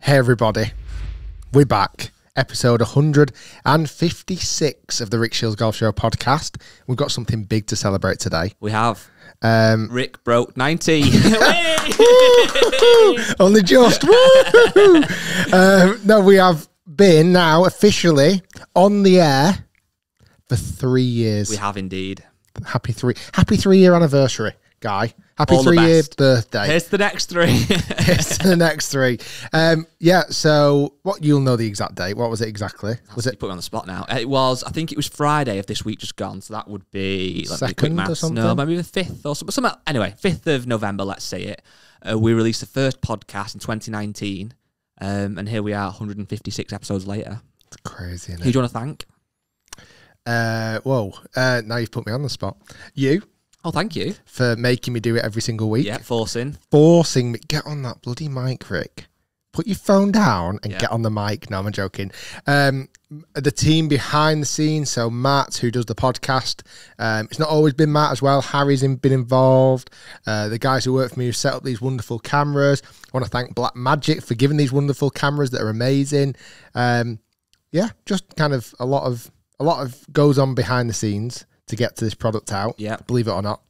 Hey everybody, we're back. Episode 156 of the Rick Shiels Golf Show podcast. We've got something big to celebrate today. We have. Rick broke 90. Only just. No, we have been now officially on the air for 3 years. We have indeed. Happy 3-year anniversary, Guy. Happy 3-year birthday. Here's the next three. Here's the next three. Yeah, so you'll know the exact date. What was it exactly? Was it? Put me on the spot now. I think it was Friday of this week just gone. So that would be second or something? No, maybe the 5th or something. Anyway, 5th of November, let's say it. We released the first podcast in 2019. And here we are 156 episodes later. It's crazy, isn't it? Who do you want to thank? Now you've put me on the spot. You. Oh, thank you. For making me do it every single week. Yeah, forcing me. Get on that bloody mic, Rick. Put your phone down and get on the mic. No, I'm joking. The team behind the scenes, so Matt, who does the podcast. It's not always been Matt as well. Harry's been involved. The guys who work for me who set up these wonderful cameras. I want to thank Black Magic for giving these wonderful cameras that are amazing. Yeah, just kind of a lot of goes on behind the scenes to get to this product out. Yeah, believe it or not.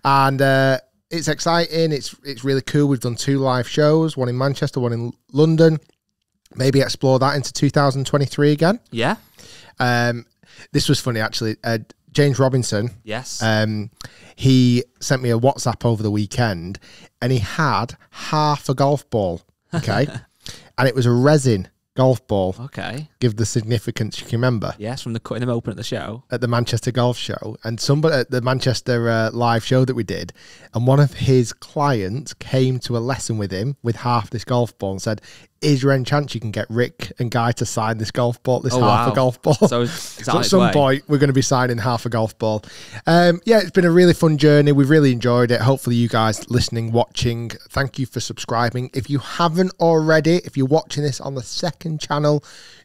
And it's exciting. It's really cool. We've done 2 live shows, one in Manchester, one in London. Maybe explore that into 2023 again. Yeah. This was funny actually. James Robinson. Yes. He sent me a WhatsApp over the weekend, and he had half a golf ball. Okay, and it was a resin golf ball. Okay. Give the significance you can remember. Yes, from the cutting them open at the show. At the Manchester Golf Show. And somebody at the Manchester live show that we did, and one of his clients came to a lesson with him with half this golf ball and said, is there any chance you can get Rick and Guy to sign this golf ball, half a golf ball? So at some point, we're going to be signing half a golf ball. Yeah, it's been a really fun journey. We've really enjoyed it. Hopefully you guys listening, watching, thank you for subscribing. If you haven't already, if you're watching this on the second channel,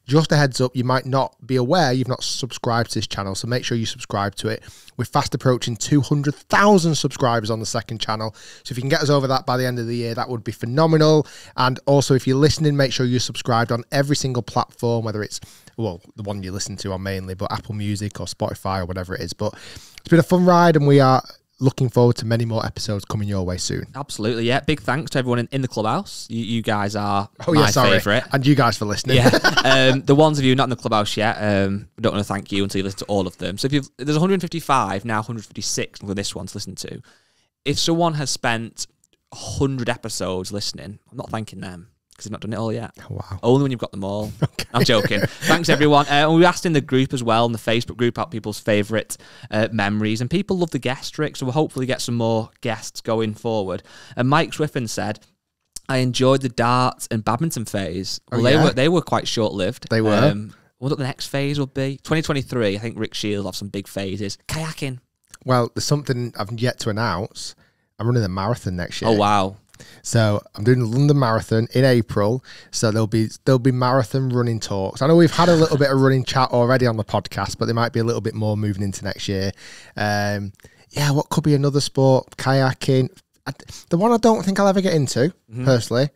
just a heads up, you might not be aware you've not subscribed to this channel, so make sure you subscribe to it. We're fast approaching 200,000 subscribers on the second channel, so if you can get us over that by the end of the year, that would be phenomenal. And also, if you're listening, make sure you're subscribed on every single platform, whether it's, well, the one you listen to on mainly, but Apple Music or Spotify or whatever it is. But it's been a fun ride, and we are looking forward to many more episodes coming your way soon. Absolutely, yeah. Big thanks to everyone in the clubhouse. You guys are my favourite. And you guys for listening. Yeah. The ones of you not in the clubhouse yet, we don't want to thank you until you listen to all of them. So there's 155, now 156 with this one to listen to. If someone has spent 100 episodes listening, I'm not thanking them, because they've not done it all yet. Oh, wow. Only when you've got them all. Okay. I'm joking. Thanks, everyone. We asked in the group as well, in the Facebook group, about people's favourite memories. And people love the guest trick, so we'll hopefully get some more guests going forward. And Mike Swiffen said, I enjoyed the darts and badminton phase. Well, they were quite short-lived. They were. I wonder what the next phase will be. 2023, I think Rick Shiels will have some big phases. Kayaking. Well, there's something I've yet to announce. I'm running a marathon next year. Oh, wow. So I'm doing the London Marathon in April. So there'll be marathon running talks. I know we've had a little bit of running chat already on the podcast, but there might be a little bit more moving into next year. Yeah, what could be another sport? Kayaking. The one I don't think I'll ever get into, personally,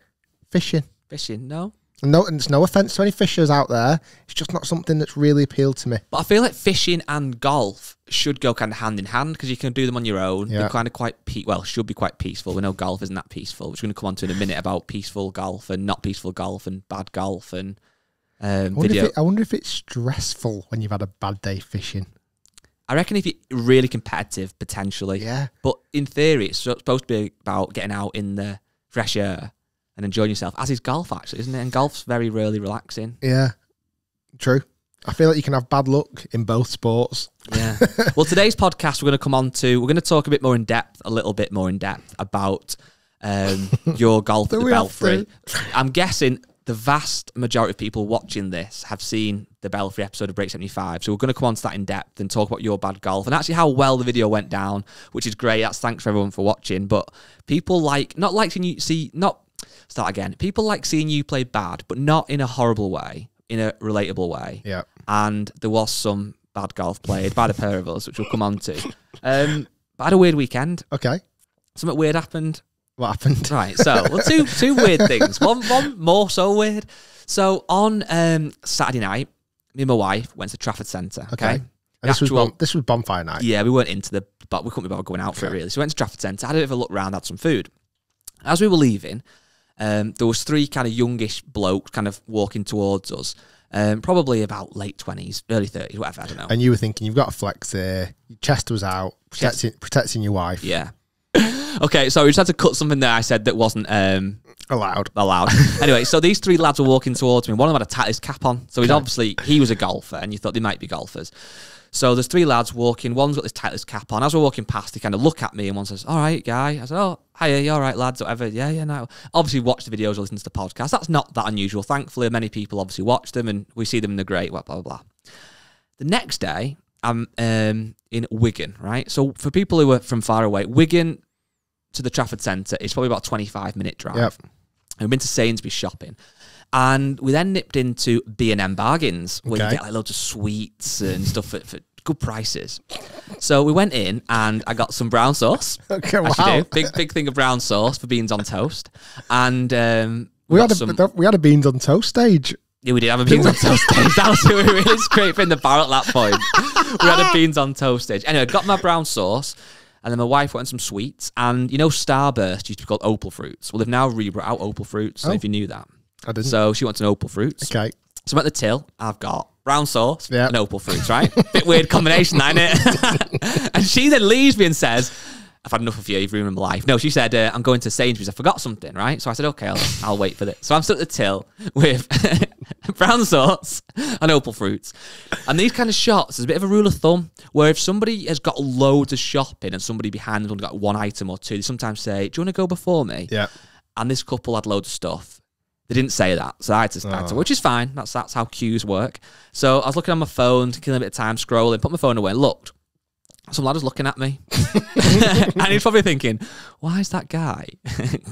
fishing. Fishing, no? No, and it's no offence to any fishers out there. It's just not something that's really appealed to me. But I feel like fishing and golf should go kind of hand in hand, because you can do them on your own. Yeah. They're kind of should be quite peaceful. We know golf isn't that peaceful, which we're going to come on to in a minute about peaceful golf and not peaceful golf and bad golf and video. I wonder if it's stressful when you've had a bad day fishing. I reckon if you're really competitive, potentially. Yeah. But in theory, it's supposed to be about getting out in the fresh air and enjoying yourself, as is golf, actually, isn't it? And golf's very rarely relaxing. Yeah, true. I feel like you can have bad luck in both sports. Yeah. Well, today's podcast, we're going to talk a little bit more in depth about your golf at the Belfry. I'm guessing the vast majority of people watching this have seen the Belfry episode of Break 75. So we're going to come on to that in depth and talk about your bad golf and actually how well the video went down, which is great. That's thanks for everyone for watching. But people people like seeing you play bad, but not in a horrible way, in a relatable way. Yeah. And there was some bad golf played by the pair of us, which we'll come on to. But I had a weird weekend. Okay. Something weird happened. What happened? Right, so well, two weird things. One more so weird. So on Saturday night, me and my wife went to Trafford Centre. Okay. And this was bonfire night. Yeah, we weren't into but we couldn't be bothered going out for it really. So we went to Trafford Centre, had a bit of a look around, had some food. As we were leaving, there was 3 kind of youngish blokes kind of walking towards us. Probably about late 20s, early 30s, whatever, I don't know. And you were thinking, you've got a flex here, your chest was out, protecting your wife. Yeah. Okay, so we just had to cut something there I said that wasn't allowed. Anyway, so these 3 lads were walking towards me. One of them had a Titus cap on. So he was a golfer, and you thought they might be golfers. So there's 3 lads walking. One's got this Titus cap on. As we're walking past, they kind of look at me, and one says, "All right, guy." I said, "Oh, hiya, you all right, lads?" Whatever. Yeah, no. Obviously, watch the videos or listen to the podcast. That's not that unusual. Thankfully, many people obviously watch them, and we see them in the great, blah, blah, blah. The next day, I'm in Wigan, right? So for people who are from far away, Wigan to the Trafford Centre is probably about a 25-minute drive. Yep. And we've been to Sainsbury's shopping. And we then nipped into B&M Bargains, where you get like loads of sweets and stuff for good prices. So we went in and I got some brown sauce. Okay, wow. Big thing of brown sauce for beans on toast. And we had a beans on toast stage. Yeah, we did have a beans on toast stage. That was we were really scraping the barrel at that point. We had a beans on toast stage. Anyway, I got my brown sauce. And then my wife went on some sweets. And, Starburst used to be called Opal Fruits. Well, they've now rebrought out Opal Fruits. I don't know if you knew that. I didn't. So she wants an Opal Fruits. Okay. So I'm at the till. I've got brown sauce and Opal Fruits, right? Bit weird combination, that, innit? And she then leaves me and says, "I've had enough of you. You've ruined my life." No, she said, "I'm going to Sainsbury's. I forgot something," right? So I said, "Okay, I'll wait for this." So I'm stood at the till with brown sauce and Opal Fruits. And these kind of shots, there's a bit of a rule of thumb where if somebody has got loads of shopping and somebody behind them has only got 1 item or 2, they sometimes say, "Do you want to go before me?" Yeah. And this couple had loads of stuff. They didn't say that, so I had to, which is fine. That's how queues work. So I was looking on my phone, killing a bit of time, scrolling, put my phone away, and looked. Some lad was looking at me. And he's probably thinking, why is that guy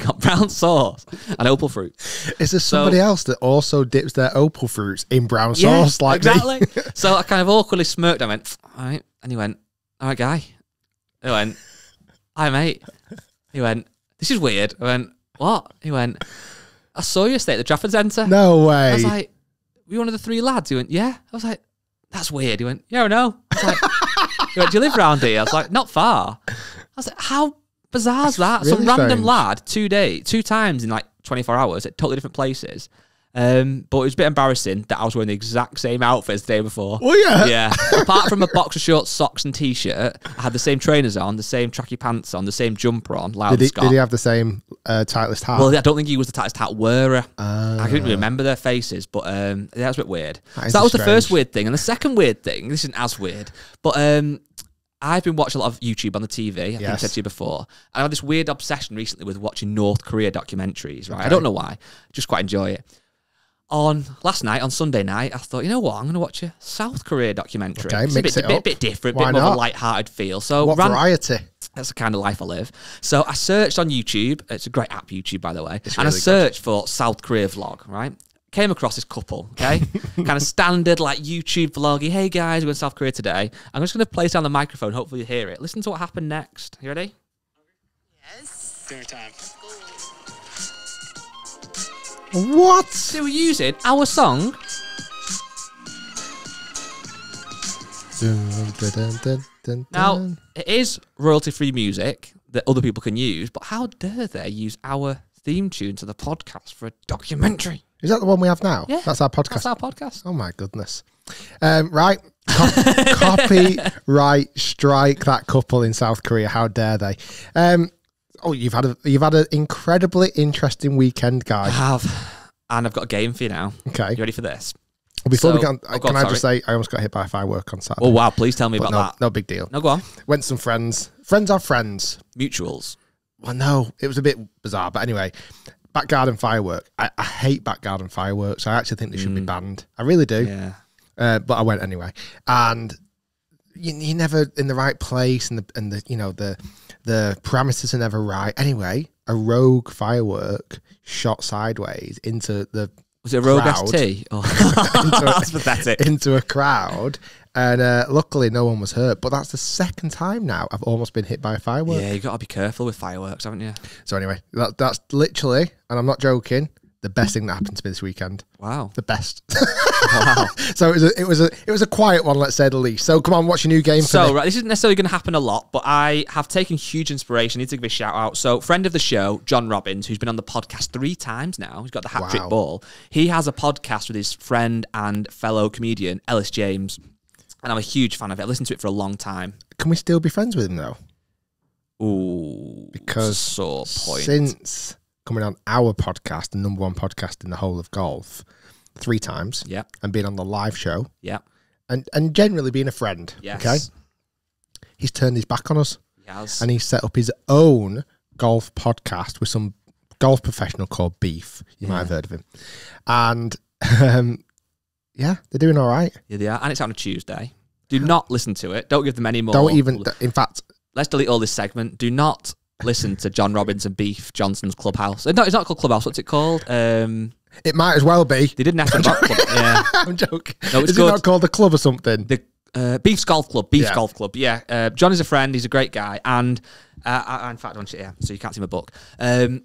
got brown sauce and Opal Fruits? Is there somebody else that also dips their Opal Fruits in brown sauce like exactly. me? So I kind of awkwardly smirked. I went, "All right." And he went, "All right, guy." I went, "Hi, mate." He went, "This is weird." I went, "What?" He went, "I saw you stay at the Trafford Centre." No way. I was like, "Were you one of the 3 lads?" He went, "Yeah." I was like, "That's weird." He went, "Yeah, I know." I was like, he went, "Do you live around here?" I was like, "Not far." I was like, how bizarre is that? Really Some random strange. lad, 2 times in like 24 hours at totally different places. But it was a bit embarrassing that I was wearing the exact same outfit as the day before. Oh, yeah. Yeah. Apart from a boxer shorts, socks and T-shirt, I had the same trainers on, the same tracky pants on, the same jumper on. Did he have the same Titleist hat? Well, I don't think he was the tightest hat wearer. I couldn't really remember their faces, but that was a bit weird. So that was the first weird thing. And the second weird thing, this isn't as weird, but I've been watching a lot of YouTube on the TV, I think I said to you before. And I had this weird obsession recently with watching North Korea documentaries, right? Okay. I don't know why. Just quite enjoy it. Last night, on Sunday night, I thought, you know what? I'm going to watch a South Korea documentary. Okay, it's a bit different, a bit more of a light-hearted feel. So what variety? That's the kind of life I live. So I searched on YouTube. It's a great app, YouTube, by the way. It's and really I searched for South Korea vlog, right? Came across this couple, okay? Kind of standard, like, YouTube vloggy. "Hey, guys, we're in South Korea today." I'm just going to place down the microphone. Hopefully you hear it. Listen to what happened next. You ready? Yes. Dinner time. What? They were using our song. Now, it is royalty-free music that other people can use, but how dare they use our theme tune to the podcast for a documentary? Is that the one we have now? Yeah. That's our podcast? That's our podcast. Oh, my goodness. Right. Copyright strike that couple in South Korea. How dare they? You've had an incredibly interesting weekend, guys. I have. And I've got a game for you now. Okay. You ready for this? Before we can I just say I almost got hit by a firework on Saturday. Oh, wow. Please tell me about that. No big deal. No, go on. Went to some friends. Friends are friends. Mutuals. Well, no. It was a bit bizarre. But anyway, back garden firework. I hate back garden fireworks. I actually think they should be banned. I really do. Yeah. But I went anyway. And you're never in the right place, and the parameters are never right. Anyway, a rogue firework shot sideways into the Was it a Rogue crowd. ST? Oh. That's pathetic. Into a crowd, and luckily no one was hurt. But that's the second time now I've almost been hit by a firework. Yeah, you got to be careful with fireworks, haven't you? So anyway, that's literally, and I'm not joking, the best thing that happened to me this weekend. Wow. The best. Wow. So it was a quiet one, let's say the least. So come on, what's your new game for So, me? right, this isn't necessarily going to happen a lot, but I have taken huge inspiration. I need to give a shout out. So, friend of the show, John Robbins, who's been on the podcast 3 times now. He's got the hat trick Wow. ball. He has a podcast with his friend and fellow comedian, Ellis James. And I'm a huge fan of it. I've listened to it for a long time. Can we still be friends with him though? Ooh. Because sore point. since coming on our podcast, the #1 podcast in the whole of golf, 3 times, Yeah. and being on the live show, Yeah. and generally being a friend, Yes. okay, he's turned his back on us, Yes. and he's set up his own golf podcast with some golf professional called Beef. You might have heard of him, and yeah, they're doing all right. Yeah, they are. And it's on a Tuesday. Do not listen to it. Don't give them any more. Don't even, in fact, Let's delete all this segment. Do not listen to John Robbins and Beef Johnson's Clubhouse. No, it's not called Clubhouse. What's it called? it might as well be. They didn't ask him about club. Yeah. I'm joking. No, it's Is good. it not called the club or something? The Beef's Golf Club. Beef's Yeah. Golf Club. Yeah. John is a friend. He's a great guy. And in fact, I want you, yeah, so you can't see my book. In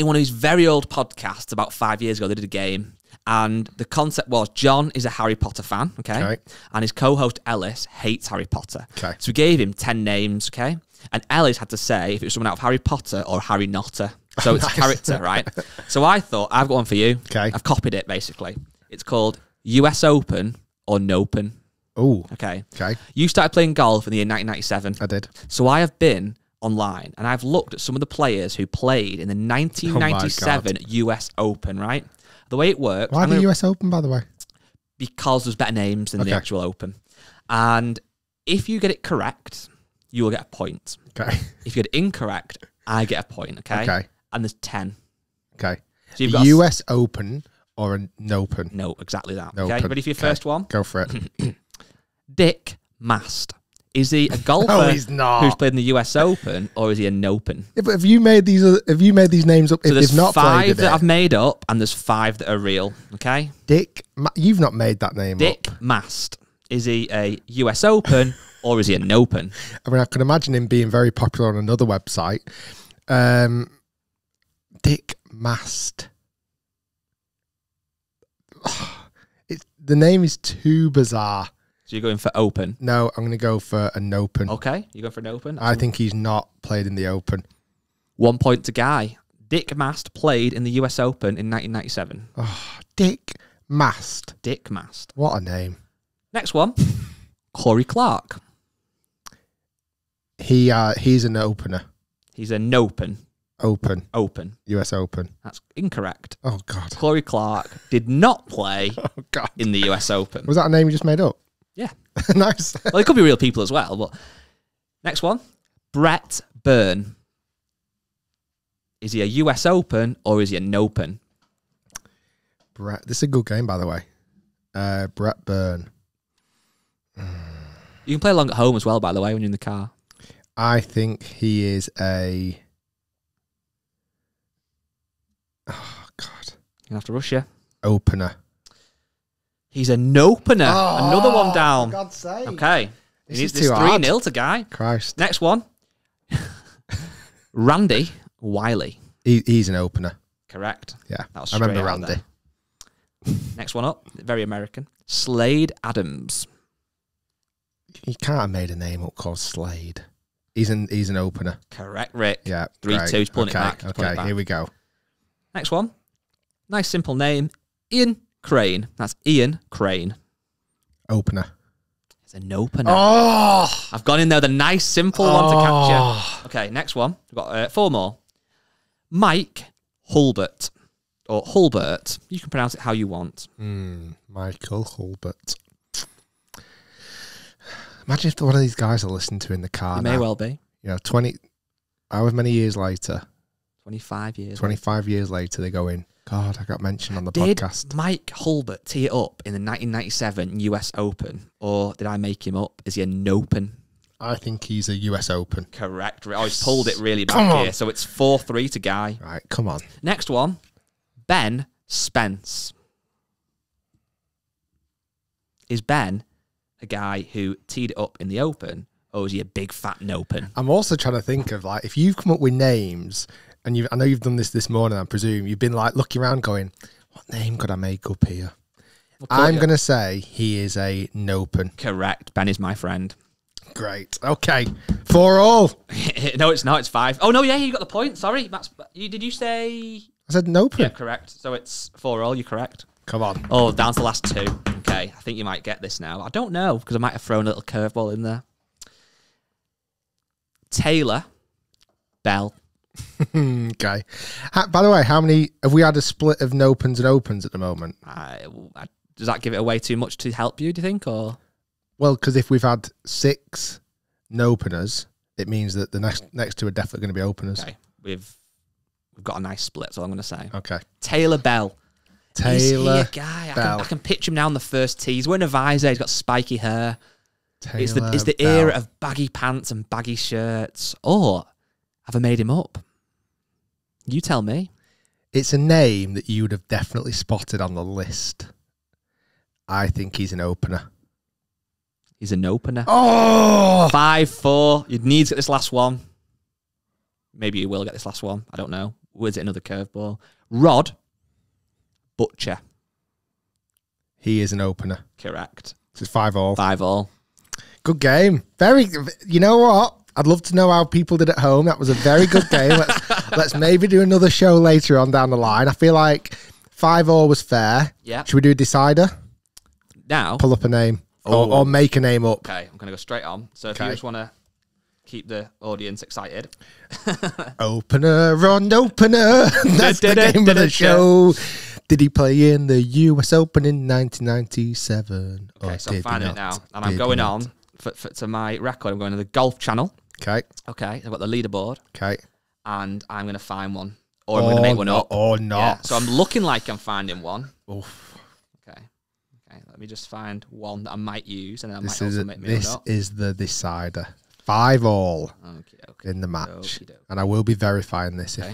one of his very old podcasts about 5 years ago, they did a game. And the concept was John is a Harry Potter fan, okay? And his co-host Ellis hates Harry Potter. Okay. So we gave him 10 names, okay? And Ellis had to say if it was someone out of Harry Potter or Harry Notter. So it's a character, right? So I thought, I've got one for you. Okay. I've copied it, basically. It's called US Open or Nopen. Oh, Okay. okay. You started playing golf in the year 1997. I did. So I have been online and I've looked at some of the players who played in the 1997 US Open, right? The way it works... Why the US Open, by the way? Because there's better names than the Okay. actual Open. And if you get it correct, you will get a point. Okay. If you get it incorrect, I get a point, okay? Okay. And there's 10. Okay. So you've got US Open or an Open? No, exactly that. No Okay, open. ready for your Okay. first one? Go for it. Dick Mast. Is he a golfer No, he's not. who's played in the US Open, or is he a Nopen? Yeah, but have you made these names up? So If there's they've not 5 played that it, I've made up, and there's 5 that are real. Okay. you've not made that name Dick up. Mast. Is he a US Open or is he a Nopen? I mean, I can imagine him being very popular on another website. Dick Mast. The name is too bizarre. So you're going for Open. No, I'm going to go for an Open. Okay, you go for an Open. I think he's not played in the Open. 1 point to Guy. Dick Mast played in the US Open in 1997. Oh, Dick Mast. Dick Mast. What a name. Next one. Corey Clarke. He's an opener. He's a Nopen. Open. US Open. That's incorrect. Oh, God. Corey Clarke did not play Oh, God. in the US Open. Was that a name you just made up? Yeah. Nice. Well, it could be real people as well. But next one. Brett Byrne. Is he a US Open or is he a Nopen? Brett. This is a good game, by the way. Brett Byrne. You can play along at home as well, by the way, when you're in the car. I think he is a... Oh, God. You're going to have to rush you. Opener. He's a Nopener. Another one down. For God's sake. Okay. This It's is too hard. 3-0 to Guy. Christ. Next one. Randy Wylie. He's an opener. Correct. Yeah. That was I remember straight out Randy. there. Next one up. Very American. Slade Adams. You can't have made a name up called Slade. He's an opener. Correct, Rick. Yeah. 3-2. great. He's pulling it Okay, back. He's pulling it Okay, back. here we go. Next one. Nice simple name. Ian Craine. That's Ian Craine. Opener. It's an opener. Oh! I've gone in there with a nice simple one to capture. Okay, next one. We've got 4 more. Mike Hulbert. Or Hulbert. You can pronounce it how you want. Michael Hulbert. Imagine if one of these guys are listening to in the car It now. may well be. You know, however many years later, 25 years. 25 years later, they go in, God, I got mentioned on the Did podcast. Mike Hulbert tee it up in the 1997 US Open? Or did I make him up? Is he a Nopen? I think he's a US Open. Correct. Oh, he's pulled it really Come back on. here. So it's 4-3 to Guy. Right, come on. Next one. Ben Spence. Is Ben a guy who teed it up in the Open, or is he a big fat nopen? I'm also trying to think of, like, if you've come up with names, and I know you've done this morning, I presume, you've been, like, looking around going, what name could I make up here? I'm going to say he is a nopen. Correct. Ben is my friend. Great. Okay. 4-4. No, it's not. It's 5. Oh, no, yeah, you got the point. Sorry. Did you say... I said nopen. Yeah, correct. So it's 4-4. You're correct. Come on. Oh, down to the last 2. Okay, I think you might get this now. I don't know, because I might have thrown a little curveball in there. Taylor Bell. Okay. By the way, how many... Have we had a split of nopens and opens at the moment? Does that give it away too much to help you, do you think, or...? Well, because if we've had 6 nopeners, it means that the next 2 are definitely going to be openers. Okay, we've got a nice split, that's all I'm going to say. Okay. Taylor Bell. Taylor He's a guy. Bell. I can picture him now on the first tee. He's wearing a visor. He's got spiky hair. It's the Bell. era of baggy pants and baggy shirts. Or have I made him up? You tell me. It's a name that you would have definitely spotted on the list. I think he's an opener. He's an opener. Oh! 5-4. You'd need to get this last one. Maybe you will get this last one. I don't know. Was it another curveball? Rod Butcher. He is an opener. Correct. So it's 5-5. 5-5. Good game. Very. You know what? I'd love to know how people did at home. That was a very good game. Let's maybe do another show later on down the line. I feel like 5-5 was fair. Yeah. Should we do a decider? Now. Pull up a name. Or make a name up. Okay, I'm going to go straight on. So if you just want to keep the audience excited. Opener on opener. That's the name of the show. Did he play in the US Open in 1997? Okay, so I'm finding it now. And I'm going on to my record. I'm going to the Golf Channel. Okay. Okay, I've got the leaderboard. Okay. And I'm going to find one. Or I'm going to make one up. Or not. Yeah, so I'm looking like I'm finding one. Oof. Let me just find one that I might use, and then I might also make me one up. This is the decider. 5-5 in the match. And I will be verifying this. Okay.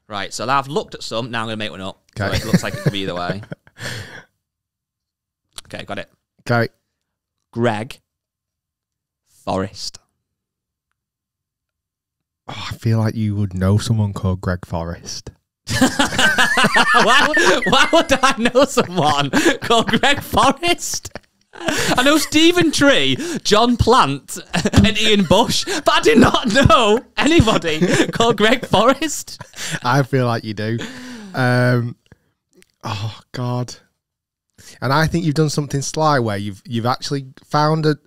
Right, so I've looked at some. Now I'm going to make one up. Okay. So it looks like it could be either way. Okay, got it. Okay. Greg Forrest. Oh, I feel like you would know someone called Greg Forrest. Why would I know someone called Greg Forrest? I know Stephen Tree, John Plant, and Ian Bush, but I did not know anybody called Greg Forrest. I feel like you do. Oh God! And I think you've done something sly where you've actually found a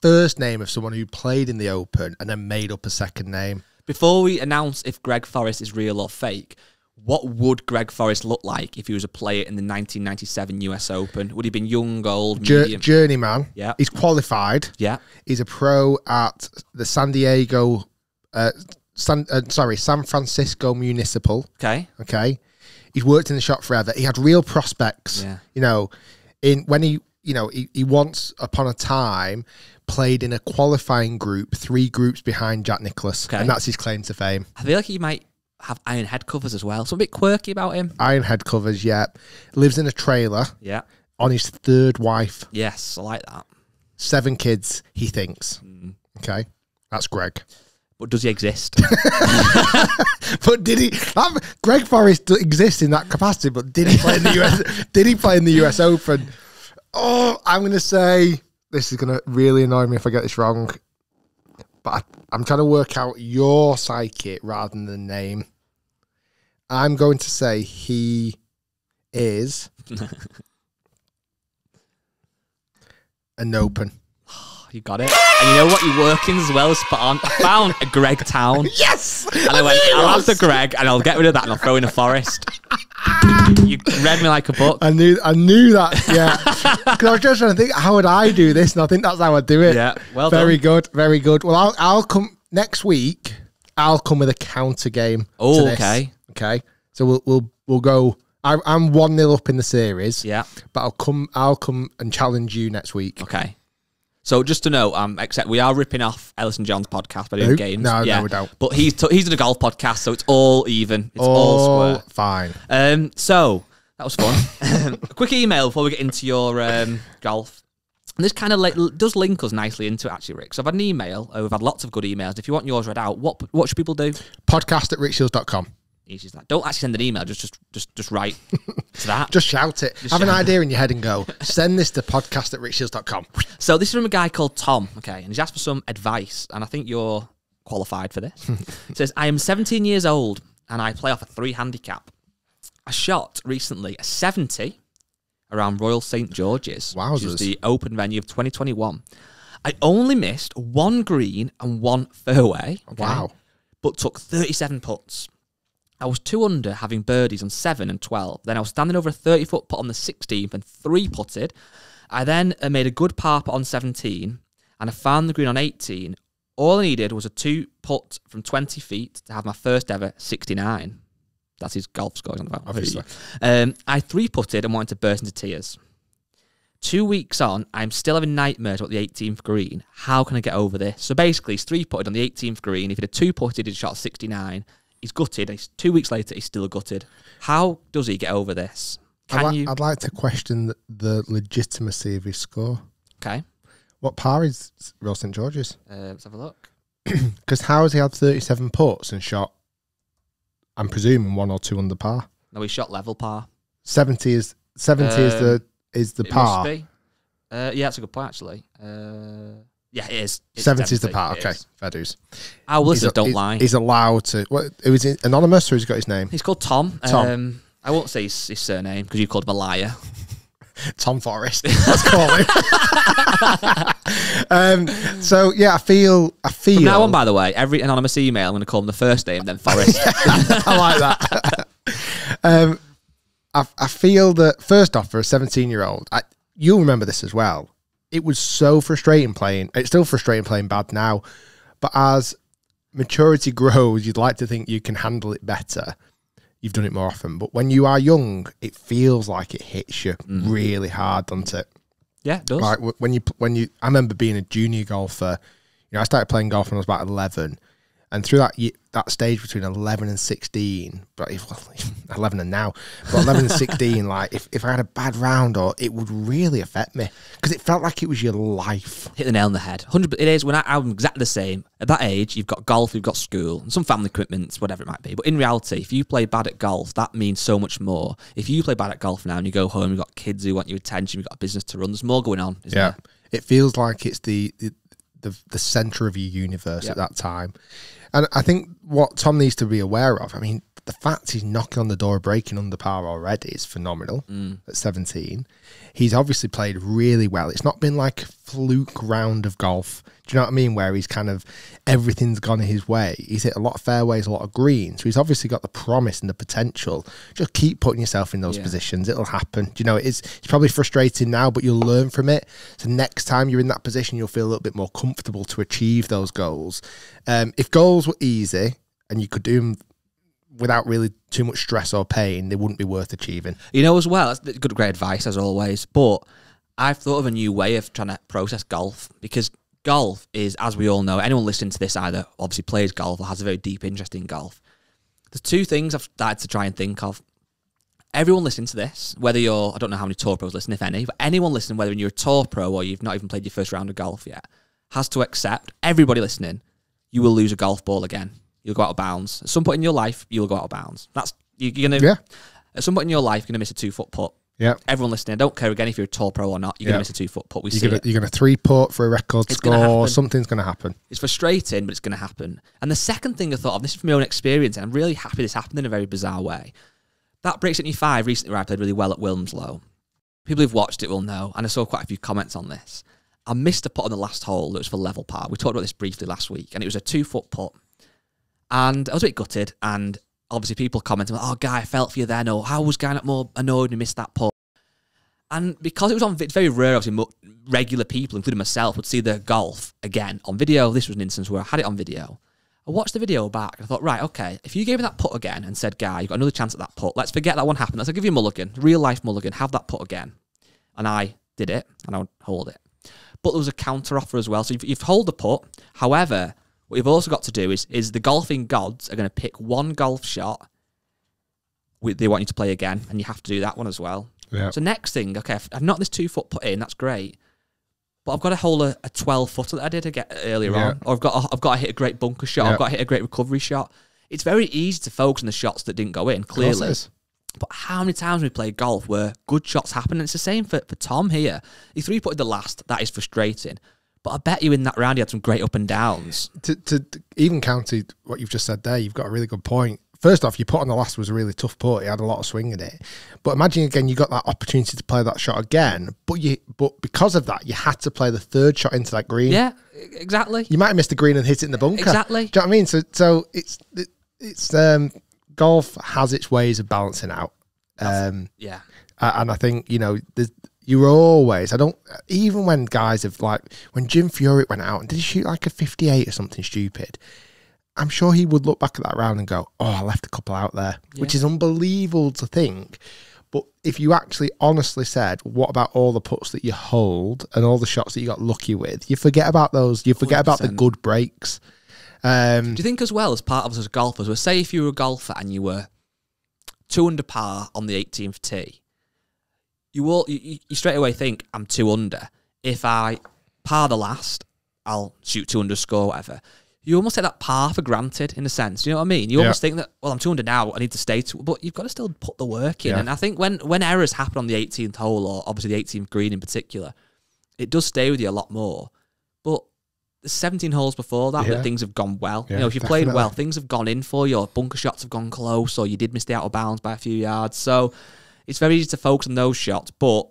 first name of someone who played in the Open and then made up a second name. Before we announce if Greg Forrest is real or fake, what would Greg Forrest look like if he was a player in the 1997 US Open? Would he have been young, old, medium? Journeyman. Yeah. He's qualified. Yeah. He's a pro at the San Francisco Municipal. Okay. Okay. He's worked in the shop forever. He had real prospects. Yeah. You know, he once upon a time played in a qualifying group, 3 groups behind Jack Nicklaus. Okay. And that's his claim to fame. I feel like he might have iron head covers as well. So a bit quirky about him. Iron head covers, yeah. Lives in a trailer. Yeah. On his 3rd wife. Yes, I like that. 7 kids, he thinks. Okay. That's Greg. But does he exist? But did he? Greg Forrest exists in that capacity, but did he play in the US? Did he play in the US Open? Oh, I'm going to say this is going to really annoy me if I get this wrong. But I'm trying to work out your psyche rather than the name. I'm going to say he is an Open. You got it. And you know what? Your workings as well as spot on. I found a Greg Town. Yes! And I went, I'll have the Greg and I'll get rid of that and I'll throw in a Forest. You read me like a book. I knew that, yeah. Because I was just trying to think, how would I do this? And I think that's how I'd do it. Yeah, well very done. good, very good. Well, I'll come next week. I'll come with a counter game. Oh, to this. okay. So we'll go. I'm 1-0 up in the series. Yeah, but I'll come and challenge you next week. Okay. So just to know, except we are ripping off Ellis and John's podcast by doing games. No, we don't. But he's in a golf podcast, so it's all even. It's all square. Fine. So That was fun. A quick email before we get into your golf. And this kind of does link us nicely into it, actually, Rick. So I've had an email. We've had lots of good emails. If you want yours read out, what should people do? podcast@rickshiels.com. Easy as that. Don't actually send an email. Just write to that. Just shout it. Have an idea in your head and go, send this to podcast@rickshiels.com. So this is from a guy called Tom, okay? And he's asked for some advice, and I think you're qualified for this. It says, I am 17 years old, and I play off a 3 handicap. I shot recently a 70 around Royal St. George's, which is the open venue of 2021. I only missed 1 green and 1 fairway. Okay, wow. But took 37 putts. I was 2 under, having birdies on 7 and 12. Then I was standing over a 30-foot putt on the 16th and 3-putted. I then made a good par putt on 17, and I found the green on 18. All I needed was a 2-putt from 20 feet to have my first ever 69. That's his golf score on the phone. Obviously. I 3-putted and wanted to burst into tears. 2 weeks on, I'm still having nightmares about the 18th green. How can I get over this? So basically, he's 3-putted on the 18th green. If he'd have 2-putted, he'd shot 69. He's gutted. He's 2 weeks later, he's still gutted. How does he get over this? I'd like to question the legitimacy of his score. Okay. What par is Royal St. George's? Let's have a look. Because how has he had 37 putts and shot, I'm presuming, 1 or 2 under par? No, he shot level par. 70 is the par. Must be. Yeah, that's a good point, actually. Yeah, it is. 70 is the par. Okay, fair dues. Our listeners don't lie. He's allowed to. What? Was it anonymous or has he got his name? He's called Tom. Tom. I won't say his surname because you called him a liar. Tom Forrest. Let's call him. So yeah, I feel. From now on, by the way, every anonymous email, I'm going to call him the first name, then Forrest. I like that. I feel that first off, for a 17-year-old, you'll remember this as well. It was so frustrating playing. It's still frustrating playing bad now, but as maturity grows, you'd like to think you can handle it better. You've done it more often, but when you are young, it feels like it hits you really hard, doesn't it? Yeah, it does. Like when you, I remember being a junior golfer. You know, I started playing golf when I was about 11, and through that stage between 11 and 16, but 11 and now, but 11 and 16, like if I had a bad round, or it would really affect me because it felt like it was your life. Hit the nail on the head. 100. It is. When I'm exactly the same. At that age, you've got golf, you've got school, and some family commitments, whatever it might be. But in reality, if you play bad at golf, that means so much more. If you play bad at golf now and you go home, you've got kids who want your attention, you've got a business to run. There's more going on. Isn't there? It feels like it's the center of your universe at that time. And I think what Tom needs to be aware of, I mean, the fact he's knocking on the door of breaking under par already is phenomenal at 17. He's obviously played really well. It's not been like a fluke round of golf. Do you know what I mean? Where he's kind of, everything's gone his way. He's hit a lot of fairways, a lot of greens. So he's obviously got the promise and the potential. Just keep putting yourself in those positions. It'll happen. Do you know, it's probably frustrating now, but you'll learn from it. So next time you're in that position, you'll feel a little bit more comfortable to achieve those goals. If goals were easy and you could do them without really too much stress or pain, they wouldn't be worth achieving. You know, as well, that's good, great advice as always. But I've thought of a new way of trying to process golf, because golf is, as we all know, anyone listening to this either obviously plays golf or has a very deep interest in golf. There's 2 things I've started to try and think of. Everyone listening to this, whether you're, I don't know how many tour pros listen, if any, but anyone listening, whether you're a tour pro or you've not even played your first round of golf yet, has to accept, everybody listening, you will lose a golf ball again. You'll go out of bounds. At some point in your life, you'll go out of bounds. You're going to, at some point in your life, you're going to miss a 2-foot putt. Yeah. Everyone listening, I don't care again if you're a tour pro or not, you're going to miss a 2-foot putt. You're going to 3-putt for a record score. Something's going to happen. It's frustrating, but it's going to happen. And the second thing I thought of, this is from my own experience, and I'm really happy this happened in a very bizarre way. That Break 75 recently, where I played really well at Wilmslow. People who've watched it will know, and I saw quite a few comments on this. I missed a putt on the last hole that was for level par. We talked about this briefly last week, and it was a 2-foot putt. And I was a bit gutted, and obviously people commenting, oh, Guy, I felt for you then, or how was Guy not more annoyed when he missed that putt? And because it was on, it's very rare, obviously, regular people, including myself, would see the golf again on video. This was an instance where I had it on video. I watched the video back, and I thought, right, okay, if you gave me that putt again and said, Guy, you've got another chance at that putt, let's forget that one happened. Let's give you a mulligan, real-life mulligan, have that putt again. And I did it, and I would hold it. But there was a counter-offer as well. So you've hold the putt. However, what you've also got to do is the golfing gods are going to pick one golf shot they want you to play again, and you have to do that one as well. Yeah. So next thing, okay, I've knocked this 2-foot putt in, that's great, but I've got to hold a 12-footer that I did earlier on, or I've got to hit a great bunker shot, I've got to hit a great recovery shot. It's very easy to focus on the shots that didn't go in, clearly. But how many times we play golf where good shots happen? And it's the same for Tom here. He 3-putted the last. That is frustrating. But I bet you in that round he had some great up and downs. To even counter what you've just said there, you've got a really good point. First off, your putt on the last was a really tough putt. He had a lot of swing in it. But imagine again, you got that opportunity to play that shot again. But because of that, you had to play the third shot into that green. Yeah, exactly. You might have missed the green and hit it in the bunker. Exactly. Do you know what I mean? So it's golf has its ways of balancing out. Yeah. And I think, you know, you're always, even when guys have when Jim Furyk went out and did he shoot like a 58 or something stupid, I'm sure he would look back at that round and go, oh, I left a couple out there, which is unbelievable to think. But if you actually honestly said, what about all the putts that you hold and all the shots that you got lucky with, you forget about those. You forget 100%. About the good breaks. Do you think as well, as part of us as golfers, well, say if you were a golfer and you were 2 under par on the 18th tee, you straight away think, I'm 2 under. If I par the last, I'll shoot 2 under, score, whatever. You almost take that par for granted, in a sense. Do you know what I mean? You almost think that, well, I'm 2 under now, I need to stay 2, but you've got to still put the work in. Yeah. And I think when errors happen on the 18th hole, or obviously the 18th green in particular, it does stay with you a lot more. But the 17 holes before that things have gone well. You know, if you played well, things have gone in for you, or bunker shots have gone close, or you did miss the out of bounds by a few yards. So it's very easy to focus on those shots, but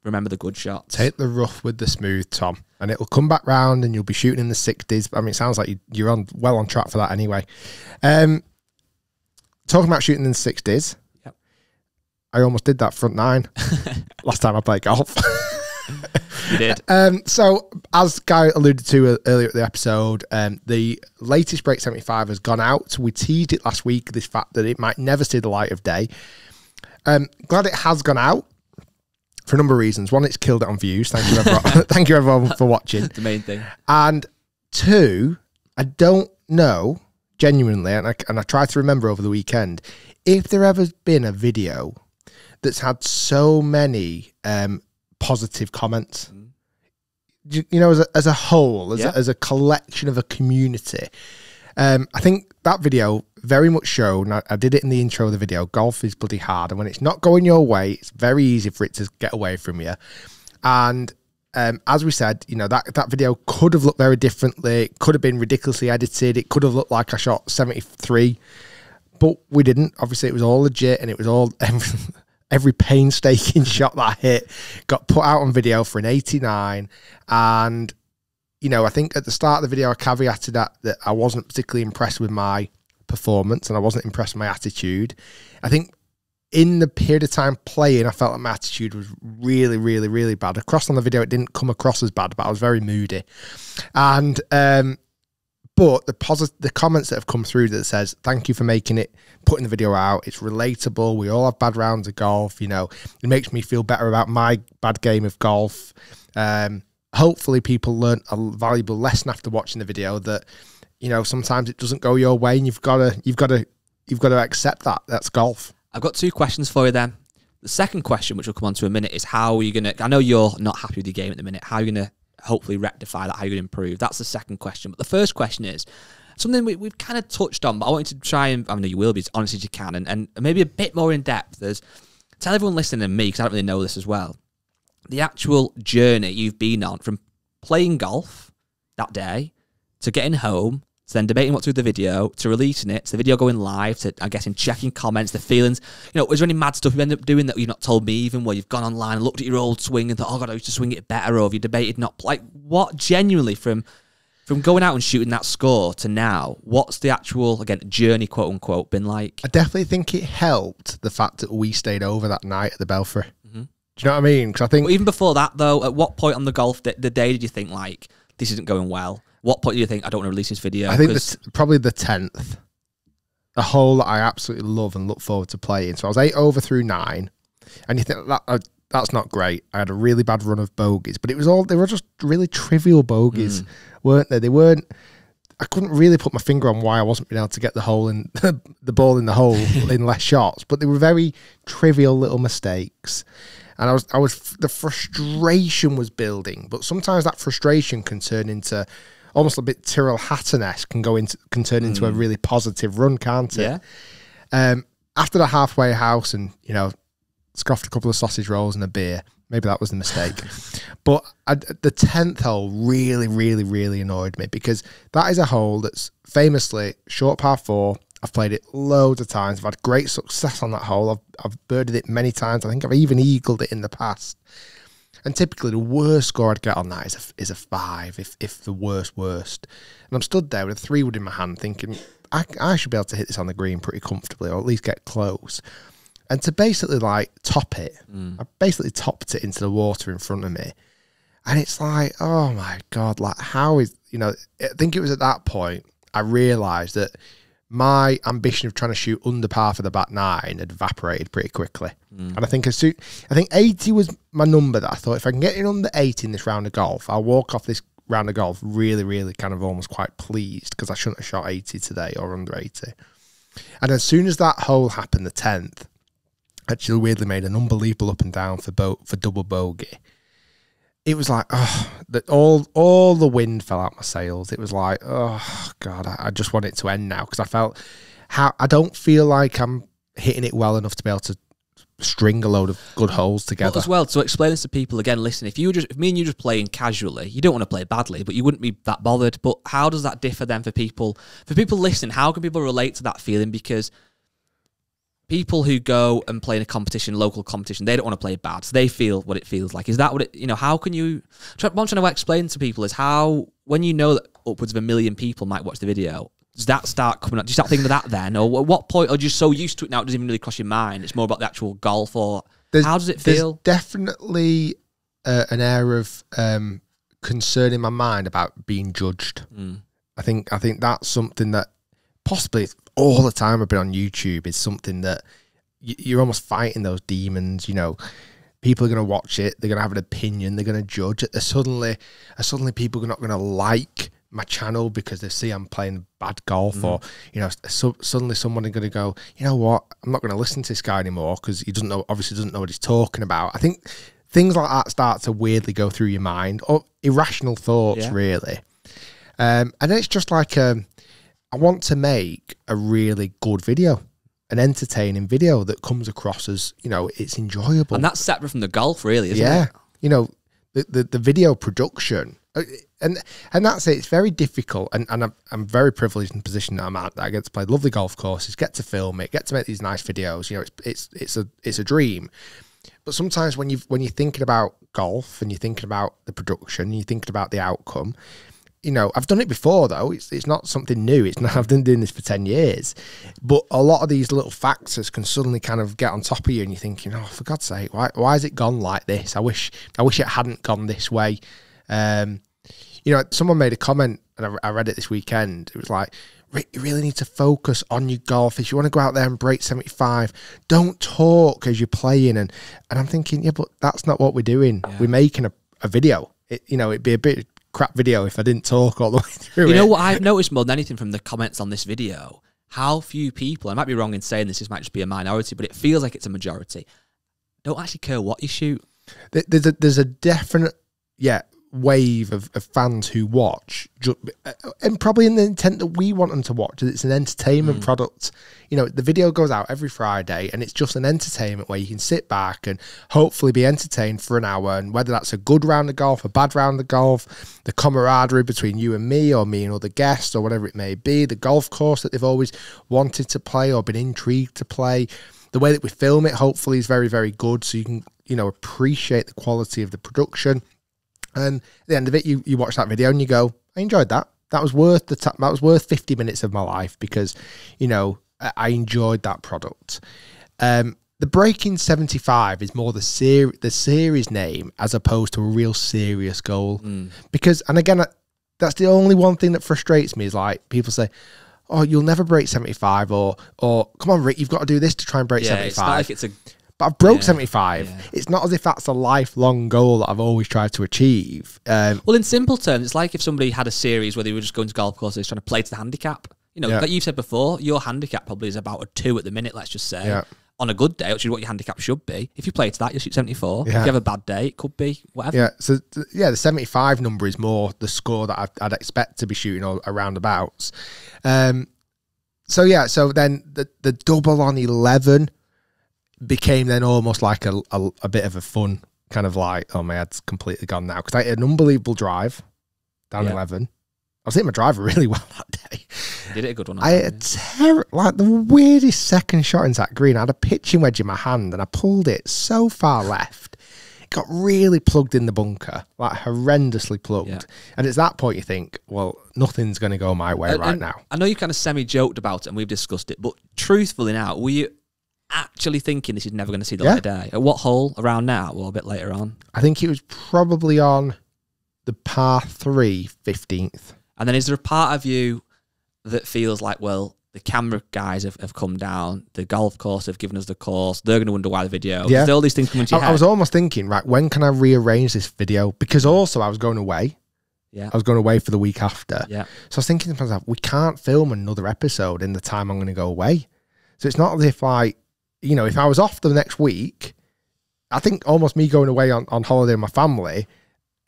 remember the good shots. Take the rough with the smooth, Tom, and it'll come back round and you'll be shooting in the 60s. I mean, it sounds like you're well on track for that anyway. Talking about shooting in the 60s, I almost did that front 9 last time I played golf. You did. So, as Guy alluded to earlier at the episode, the latest Break 75 has gone out. We teased it last week, this fact that it might never see the light of day. Glad it has gone out for a number of reasons. One, it's killed it on views. Thank you, everyone. Thank you, everyone, for watching. The main thing. And 2, I don't know genuinely, and I tried to remember over the weekend, if there ever been a video that's had so many positive comments. You know, as a whole, as a collection of a community. I think that video very much showed, and I did it in the intro of the video, golf is bloody hard, and when it's not going your way, it's very easy for it to get away from you. And as we said, you know, that video could have looked very differently. It could have been ridiculously edited. It could have looked like I shot 73, but we didn't. Obviously, it was all legit, and it was all every painstaking shot that I hit got put out on video for an 89. And, you know, I think at the start of the video, I caveated that I wasn't particularly impressed with my performance and I wasn't impressed with my attitude. I think in the period of time playing, I felt like my attitude was really, really, really bad. Across on the video, it didn't come across as bad, but I was very moody. And, but the comments that have come through that says, thank you for putting the video out. It's relatable. We all have bad rounds of golf. You know, it makes me feel better about my bad game of golf. Hopefully people learn a valuable lesson after watching the video that, you know, sometimes it doesn't go your way and you've got to accept that. That's golf. I've got 2 questions for you then. The second question, which we'll come on to in a minute, is how are you going to, I know you're not happy with your game at the minute, how are you going to hopefully rectify that, how are you going to improve? That's the second question. But the first question is something we've kind of touched on, but I want you to try and, I know you will be as honest as you can, and maybe a bit more in depth. Tell everyone listening and me, because I don't really know this as well, the actual journey you've been on from playing golf that day to getting home, to then debating what to do with the video, to releasing it, to the video going live, to, I'm guessing, checking comments, the feelings. You know, was there any mad stuff you ended up doing that you've not told me even, where you've gone online and looked at your old swing and thought, oh God, I used to swing it better, or have you debated not, like, what genuinely from going out and shooting that score to now, what's the actual, again, journey, quote unquote, been like? I definitely think it helped the fact that we stayed over that night at the Belfry. Do you know what I mean? Because I think, well, even before that, though, at what point on the golf the day did you think, like, this isn't going well? What point do you think, I don't want to release this video? I think probably the 10th. A hole that I absolutely love and look forward to playing. So I was 8 over through 9. And you think that's not great. I had a really bad run of bogeys. But they were just really trivial bogeys, weren't they? They weren't I couldn't really put my finger on why I wasn't being able to get the hole in the ball in the hole in less shots, but they were very trivial little mistakes. And the frustration was building, but sometimes that frustration can turn into almost a bit Tyrrell Hatton-esque, can turn into a really positive run, can't it? Yeah. After the halfway house and, you know, scoffed a couple of sausage rolls and a beer, maybe that was the mistake. But the 10th hole really, really, really annoyed me, because that is a hole that's famously short par 4. I've played it loads of times. I've had great success on that hole. I've birdied it many times. I think I've even eagled it in the past. And typically the worst score I'd get on that is a 5, if the worst. And I'm stood there with a 3-wood in my hand thinking, I should be able to hit this on the green pretty comfortably, or at least get close. And to basically like top it, I basically topped it into the water in front of me. And it's like, oh my God, like how is, you know, I think it was at that point I realised that my ambition of trying to shoot under par for the back 9 had evaporated pretty quickly. And I think 80 was my number that I thought, if I can get in under 80 in this round of golf, I'll walk off this round of golf really, really kind of almost quite pleased, because I shouldn't have shot 80 today or under 80. And as soon as that hole happened, the 10th, actually weirdly made an unbelievable up and down for double bogey. It was like, oh, all the wind fell out my sails. It was like, oh God, I just want it to end now, because I felt I don't feel like I'm hitting it well enough to be able to string a load of good holes together. But as well, to explain this to people again, listen, if me and you just playing casually, you don't want to play badly, but you wouldn't be that bothered. But how does that differ then for people? For people listening, how can people relate to that feeling? Because people who go and play in a competition, local competition, they don't want to play bad, so they feel what it feels like. Is that what it, you know, how can you, what I'm trying to explain to people is how, when you know that upwards of 1 million people might watch the video, does that start coming up? Do you start thinking of that then? Or at what point, or are you so used to it now it doesn't even really cross your mind? It's more about the actual golf, or how does it feel? There's definitely an air of concern in my mind about being judged. I think that's something that possibly all the time I've been on YouTube is something that you're almost fighting those demons. You know, people are going to watch it, they're going to have an opinion, they're going to judge it. Suddenly people are not going to like my channel because they see I'm playing bad golf, or, you know, suddenly someone is going to go, you know what, I'm not going to listen to this guy anymore because he obviously doesn't know what he's talking about. I think things like that start to weirdly go through your mind, or irrational thoughts, really. And then it's just like, I want to make a really good video, an entertaining video that comes across as, you know, it's enjoyable. And that's separate from the golf, really, isn't it? You know, the video production, and that's it. It's very difficult, and I'm very privileged in the position that I'm at, that I get to play lovely golf courses, get to film it, get to make these nice videos. You know, it's a dream. But sometimes when you're thinking about golf and you're thinking about the production, and you're thinking about the outcome, you know, I've done it before though. It's not something new. I've been doing this for 10 years. But a lot of these little factors can suddenly kind of get on top of you, and you're thinking, oh, for God's sake, why has it gone like this? I wish it hadn't gone this way. You know, someone made a comment, and I read it this weekend. It was like, Rick, you really need to focus on your golf. If you want to go out there and break 75, don't talk as you're playing. And I'm thinking, yeah, but that's not what we're doing. We're making a video. You know, it'd be a bit crap video if I didn't talk all the way through. You know what I've noticed more than anything from the comments on this video? How few people, I might be wrong in saying this might just be a minority, but it feels like it's a majority, don't actually care what you shoot. There's a definite, wave of fans who watch, and probably in the intent that we want them to watch. It's an entertainment product. You know, the video goes out every Friday, and it's just an entertainment where you can sit back and hopefully be entertained for an hour. And whether that's a good round of golf, a bad round of golf, the camaraderie between you and me, or me and other guests, or whatever it may be, the golf course that they've always wanted to play or been intrigued to play, the way that we film it hopefully is very, very good, so you can, you know, appreciate the quality of the production. And at the end of it, you watch that video and you go, I enjoyed that. That was worth that was worth 50 minutes of my life, because, you know, I enjoyed that product. The Breaking 75 is more the series name as opposed to a real serious goal. Because, and again, that's the only one thing that frustrates me, is like people say, oh, you'll never break 75, or come on, Rick, you've got to do this to try and break 75. It's not like it's a But I've broke 75. Yeah. It's not as if that's a lifelong goal that I've always tried to achieve. Well, in simple terms, it's like if somebody had a series where they were just going to golf courses trying to play to the handicap. You know, like you've said before, your handicap probably is about a 2 at the minute, let's just say. Yeah. On a good day, which is what your handicap should be. If you play to that, you'll shoot 74. Yeah. If you have a bad day, it could be whatever. Yeah, so the 75 number is more the score that I'd expect to be shooting all around abouts. So then the double on 11 became then almost like a bit of a fun kind of like, oh, my head's completely gone now. Because I had an unbelievable drive down 11. I was hitting my driver really well that day. You did it a good one. I had like the weirdest second shot into that green. I had a pitching wedge in my hand and I pulled it so far left. It got really plugged in the bunker, like horrendously plugged. Yeah. And it's that point you think, well, nothing's going to go my way right now. I know you kind of semi-joked about it and we've discussed it, but truthfully now, were you actually thinking this is never going to see the light of day? At what hole? Around now or a bit later on? I think it was probably on the par 3, 15th. And then is there a part of you that feels like, well, the camera guys have come down, the golf course have given us the course, they're going to wonder why the video. Yeah. All these things come into your head. I was almost thinking, right, when can I rearrange this video? Because also I was going away. Yeah. I was going away for the week after. Yeah. So I was thinking to myself, we can't film another episode in the time I'm going to go away. So it's not as if like, you know, if I was off the next week, I think almost me going away on holiday with my family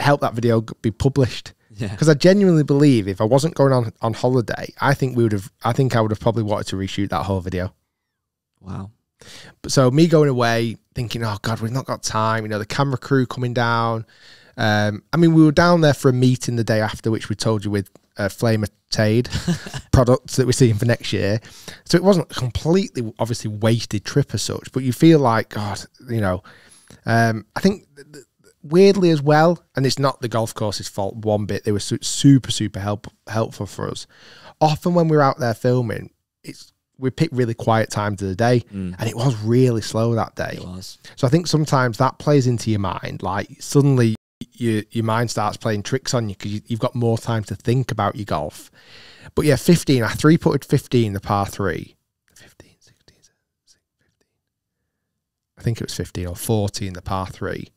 helped that video be published. Yeah. Because I genuinely believe if I wasn't going on holiday, I think I would have probably wanted to reshoot that whole video. Wow. But so me going away, thinking, oh God, we've not got time. You know, the camera crew coming down. I mean, we were down there for a meeting the day after, which we told you with Flame-Tade products that we're seeing for next year. So it wasn't a completely, obviously, wasted trip as such. But you feel like, God, you know, I think weirdly as well, and it's not the golf course's fault one bit, they were super helpful for us. Often when we're out there filming, we pick really quiet times of the day, and it was really slow that day. It was. So I think sometimes that plays into your mind, like suddenly your mind starts playing tricks on you because you've got more time to think about your golf. But yeah, 15, I 3-putted 15 the par 3. 15, 16, 17, 15. I think it was 15 or 14 the par 3.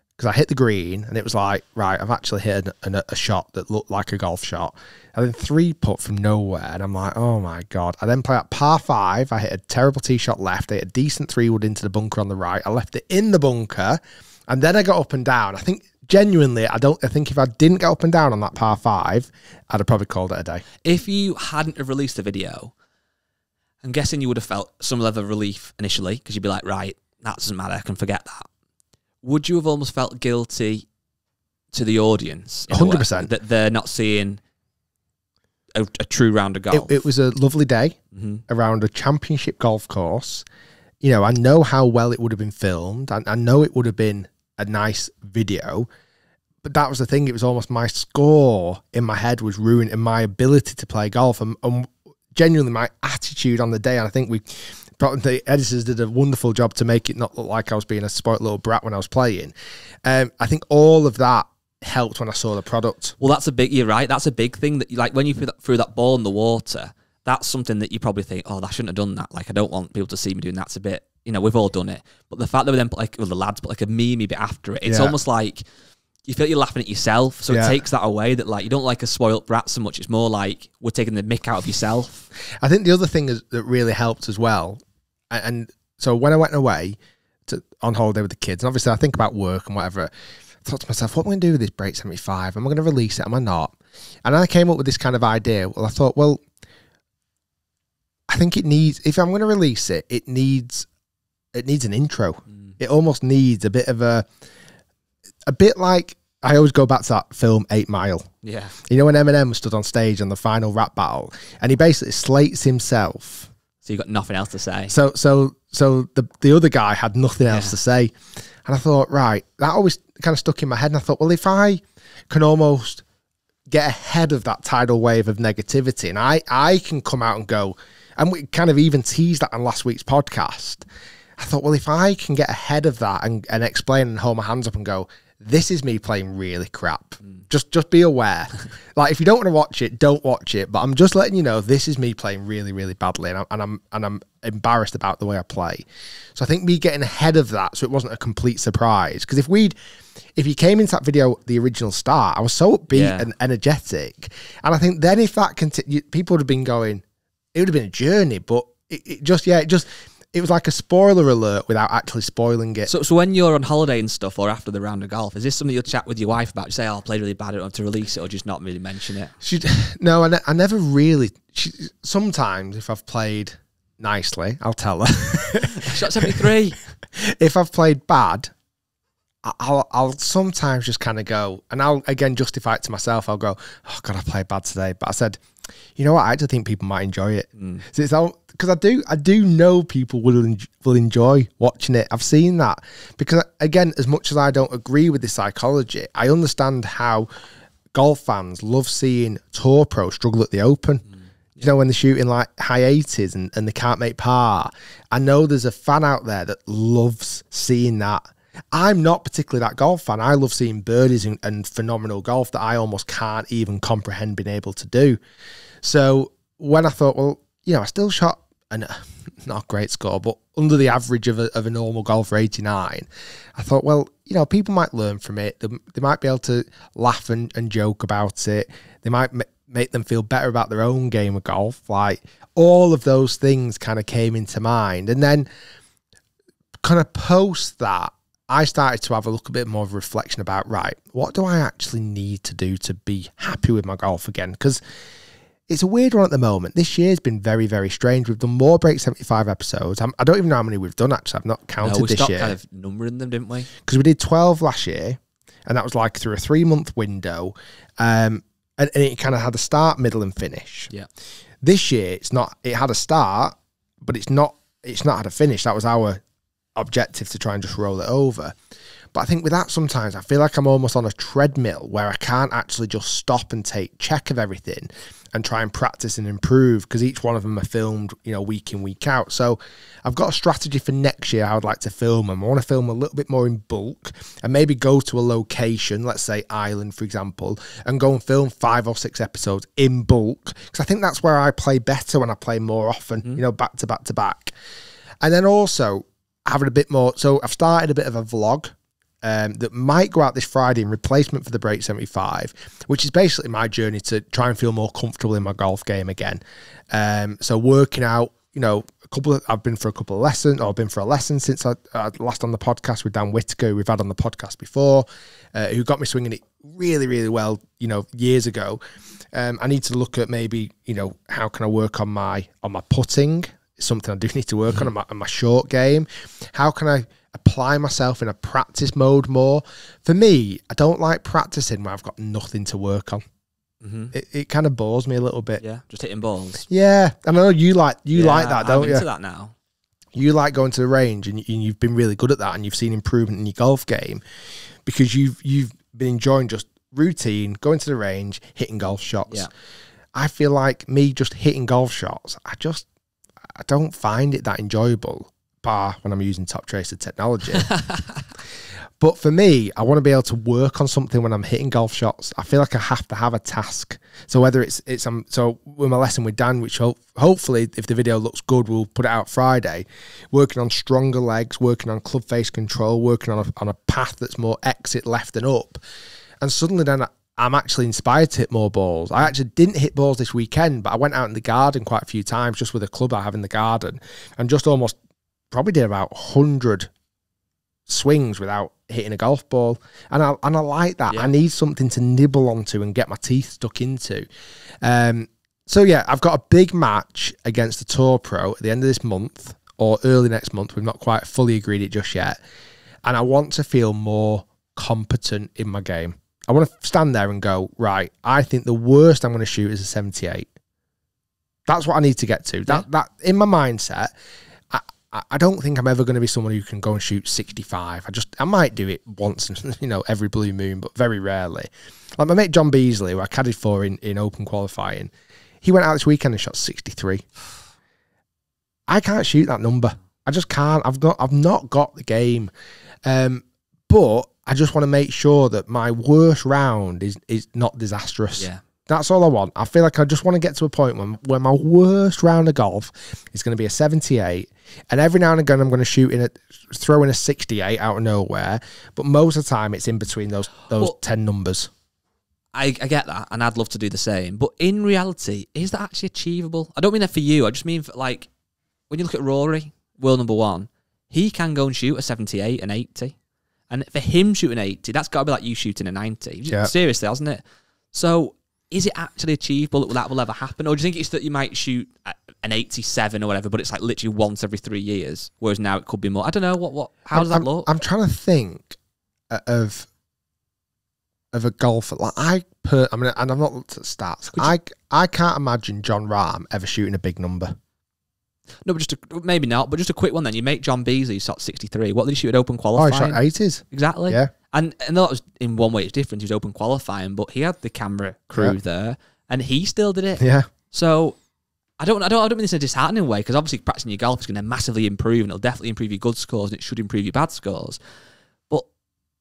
Because I hit the green and it was like, right, I've actually hit a shot that looked like a golf shot. And then 3-putt from nowhere. And I'm like, oh my God. I then play at par 5. I hit a terrible tee shot left. I hit a decent 3-wood into the bunker on the right. I left it in the bunker. And then I got up and down. I think genuinely, I think if I didn't get up and down on that par 5, I'd have probably called it a day. If you hadn't have released the video, I'm guessing you would have felt some level of relief initially because you'd be like, right, that doesn't matter. I can forget that. Would you have almost felt guilty to the audience? 100%. That they're not seeing a true round of golf? It was a lovely day around a championship golf course. You know, I know how well it would have been filmed. I know it would have been a nice video. But that was the thing. It was almost my score in my head was ruined and my ability to play golf and genuinely my attitude on the day. And I think the editors did a wonderful job to make it not look like I was being a spoiled little brat when I was playing. I think all of that helped when I saw the product. Well, you're right. That's a big thing that like when you threw that ball in the water, that's something that you probably think, oh, I shouldn't have done that. Like, I don't want people to see me doing that. It's a bit, you know, we've all done it. But the fact that we then put the lads put like a meme bit after it, it's almost like you feel you're laughing at yourself. So it takes that away that like, you don't like a spoilt brat so much. It's more like we're taking the mick out of yourself. I think the other thing that really helped as well, and so when I went away on holiday with the kids, and obviously I think about work and whatever, I thought to myself, what am I going to do with this Break 75? Am I going to release it? Am I not? And I came up with this kind of idea. Well, I thought, well, I think it needs, if I'm going to release it, it needs an intro. It almost needs a bit like, I always go back to that film 8 Mile. Yeah. You know when Eminem stood on stage on the final rap battle and he basically slates himself. So you got nothing else to say. So the other guy had nothing else to say. And I thought, right, that always kind of stuck in my head. And I thought, well, if I can almost get ahead of that tidal wave of negativity and I can come out and go, and we kind of even teased that on last week's podcast. I thought, well, if I can get ahead of that and explain and hold my hands up and go, this is me playing really crap. Just be aware. Like, if you don't want to watch it, don't watch it. But I'm just letting you know, this is me playing really, really badly, and I'm embarrassed about the way I play. So I think me getting ahead of that, so it wasn't a complete surprise. Because if you came into that video the original start, I was so upbeat and energetic, and I think then if that continued, people would have been going. It would have been a journey, but it was like a spoiler alert without actually spoiling it. So when you're on holiday and stuff, or after the round of golf, is this something you'll chat with your wife about? You say, "Oh, I played really bad. I don't have to release it," or just not really mention it? No, I never really. Sometimes if I've played nicely, I'll tell her. Shot 73. If I've played bad, I'll sometimes just kind of go, and I'll again justify it to myself. I'll go, "Oh God, I played bad today," but I said, "You know what? I actually think people might enjoy it." So it's all because I do know people will enjoy watching it. I've seen that because, again, as much as I don't agree with the psychology, I understand how golf fans love seeing tour pros struggle at the Open. You know, when they're shooting like high 80s and they can't make par. I know there's a fan out there that loves seeing that. I'm not particularly that golf fan. I love seeing birdies and phenomenal golf that I almost can't even comprehend being able to do. So when I thought, well, you know, I still shot not a great score, but under the average of a normal golfer, 89, I thought, well, you know, people might learn from it. They might be able to laugh and joke about it. They might make them feel better about their own game of golf. Like, all of those things kind of came into mind. And then kind of post that, I started to have a bit more of a reflection about, right, what do I actually need to do to be happy with my golf again? Because it's a weird one at the moment. This year's been very, very strange. We've done more Break 75 episodes. I don't even know how many we've done, actually. I've not counted this year. We stopped kind of numbering them, didn't we? Because we did 12 last year, and that was like through a 3-month window. And it kind of had a start, middle, and finish. Yeah. This year, it had a start, but it's not had a finish. That was our objective, to try and just roll it over. But I think with that, sometimes I feel like I'm almost on a treadmill where I can't actually just stop and take check of everything and try and practice and improve, because each one of them are filmed, you know, week in, week out. So I've got a strategy for next year how I'd like to film them. I want to film a little bit more in bulk and maybe go to a location, let's say Ireland, for example, and go and film 5 or 6 episodes in bulk, because I think that's where I play better when I play more often, you know, back to back to back. And then also having a bit more, so I've started a bit of a vlog that might go out this Friday in replacement for the Break 75, which is basically my journey to try and feel more comfortable in my golf game again. So working out, you know, I've been for a couple of lessons, or I've been for a lesson since I last on the podcast with Dan Whittaker, who we've had on the podcast before, who got me swinging it really, really well, you know, years ago. I need to look at maybe, you know, how can I work on my putting? It's something I do need to work on my short game. How can I apply myself in a practice mode more? For me, I don't like practicing where I've got nothing to work on. It kind of bores me a little bit. Yeah, just hitting balls. Yeah, and I know you like that, don't you? I'm into that now. You like going to the range, and you've been really good at that, and you've seen improvement in your golf game because you've been enjoying just routine, going to the range, hitting golf shots. Yeah. I feel like me just hitting golf shots, I don't find it that enjoyable, bar when I'm using Top Tracer technology. But for me, I want to be able to work on something when I'm hitting golf shots. I feel like I have to have a task. So whether it's so with my lesson with Dan, which hopefully, if the video looks good, we'll put it out Friday, working on stronger legs, working on club face control, working on a path that's more exit left and up. And suddenly then I'm actually inspired to hit more balls. I actually didn't hit balls this weekend, but I went out in the garden quite a few times just with a club I have in the garden, and just almost probably did about 100 swings without hitting a golf ball. And I like that. Yeah. I need something to nibble onto and get my teeth stuck into. So yeah, I've got a big match against the Tour Pro at the end of this month or early next month. We've not quite fully agreed it just yet. And I want to feel more competent in my game. I want to stand there and go, right, I think the worst I'm going to shoot is a 78. That's what I need to get to. That in my mindset, I don't think I'm ever going to be someone who can go and shoot 65. I might do it once, you know, every blue moon, but very rarely. Like my mate John Beasley, who I caddied for in open qualifying, he went out this weekend and shot 63. I can't shoot that number. I just can't. I've not got the game. But I just want to make sure that my worst round is not disastrous. Yeah. That's all I want. I feel like I just want to get to a point where my worst round of golf is going to be a 78, and every now and again I'm going to throw in a 68 out of nowhere, but most of the time it's in between those 10 numbers. I get that, and I'd love to do the same. But in reality, is that actually achievable? I don't mean that for you. I just mean for, like, when you look at Rory, world number 1, he can go and shoot a 78 and 80. And for him shooting 80, that's got to be like you shooting a 90. Yeah. Seriously, hasn't it? So is it actually achievable that will ever happen? Or do you think it's that you might shoot an 87 or whatever, but it's like literally once every 3 years, whereas now it could be more? I don't know. How does that look? I'm trying to think of a golfer. Like and I've not looked at stats. I can't imagine John Rahm ever shooting a big number. No, but maybe not. But just a quick one then. You make John Beasley shot 63. What did he shoot at open qualifying? Oh, he shot 80s. Exactly. Yeah. And that was, in one way it's different. He was open qualifying, but he had the camera crew there, and he still did it. Yeah. So I don't mean this in a disheartening way, because obviously practicing your golf is going to massively improve, and it'll definitely improve your good scores, and it should improve your bad scores. But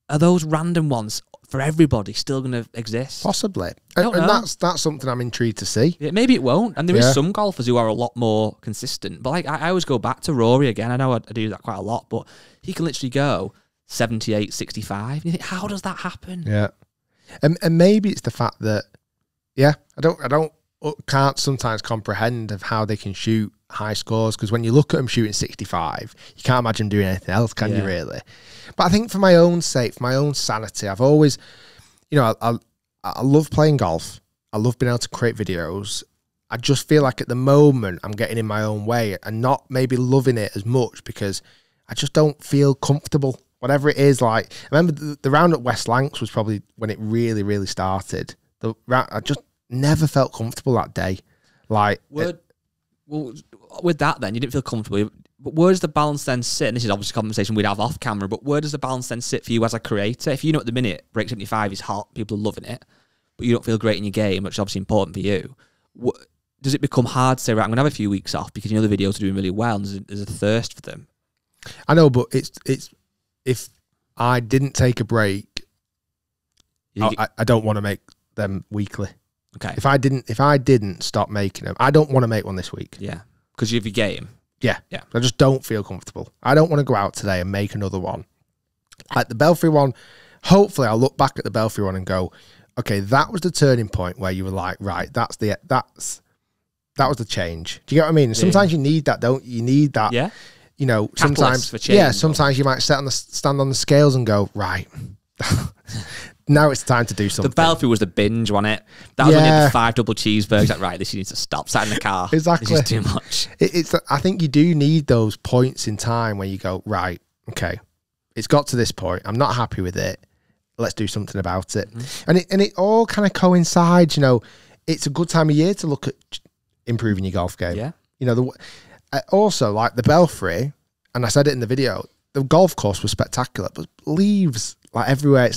are those random ones for everybody still going to exist? Possibly. And that's something I'm intrigued to see. Yeah, maybe it won't. And there is some golfers who are a lot more consistent. But like I always go back to Rory again. I know I do that quite a lot, but he can literally go 78, 65. You think, how does that happen? Yeah. And maybe it's the fact that, I can't sometimes comprehend of how they can shoot high scores, because when you look at them shooting 65, you can't imagine doing anything else, can you really? But I think for my own sake, for my own sanity, I've always, I love playing golf. I love being able to create videos. I just feel like at the moment I'm getting in my own way and not maybe loving it as much because I just don't feel comfortable. Whatever it is, like, I remember the round at West Lancs was probably when it really, really started. I just never felt comfortable that day. Like, well, with that then, you didn't feel comfortable. But where does the balance then sit? And this is obviously a conversation we'd have off camera, but where does the balance then sit for you as a creator? If you know at the minute, Break 75 is hot, people are loving it, but you don't feel great in your game, which is obviously important for you, does it become hard to say, right, I'm going to have a few weeks off because the videos are doing really well and there's a thirst for them? I know, but it's if I didn't take a break, I don't want to make them weekly. Okay. If I didn't stop making them, I don't want to make one this week. Yeah. Because you have your game. Yeah. I just don't feel comfortable. I don't want to go out today and make another one. Like the Belfry one, hopefully I'll look back at the Belfry one and go, okay, that was the turning point where you were like, right, that was the change. Do you get what I mean? Sometimes you need that, don't you? You need that. Yeah. Sometimes for change, sometimes you might stand on the scales and go, right. Now it's time to do something. The Belfry was the binge, wasn't it? That was when you had the 5 double cheeseburgers. Like, right, this you need to stop. Sat in the car. Exactly. This is too much. I think you do need those points in time where you go, right, okay, it's got to this point. I'm not happy with it. Let's do something about it. Mm-hmm. And it all kind of coincides. It's a good time of year to look at improving your golf game. Yeah. Also, like the Belfry, and I said it in the video, the golf course was spectacular, but leaves like everywhere.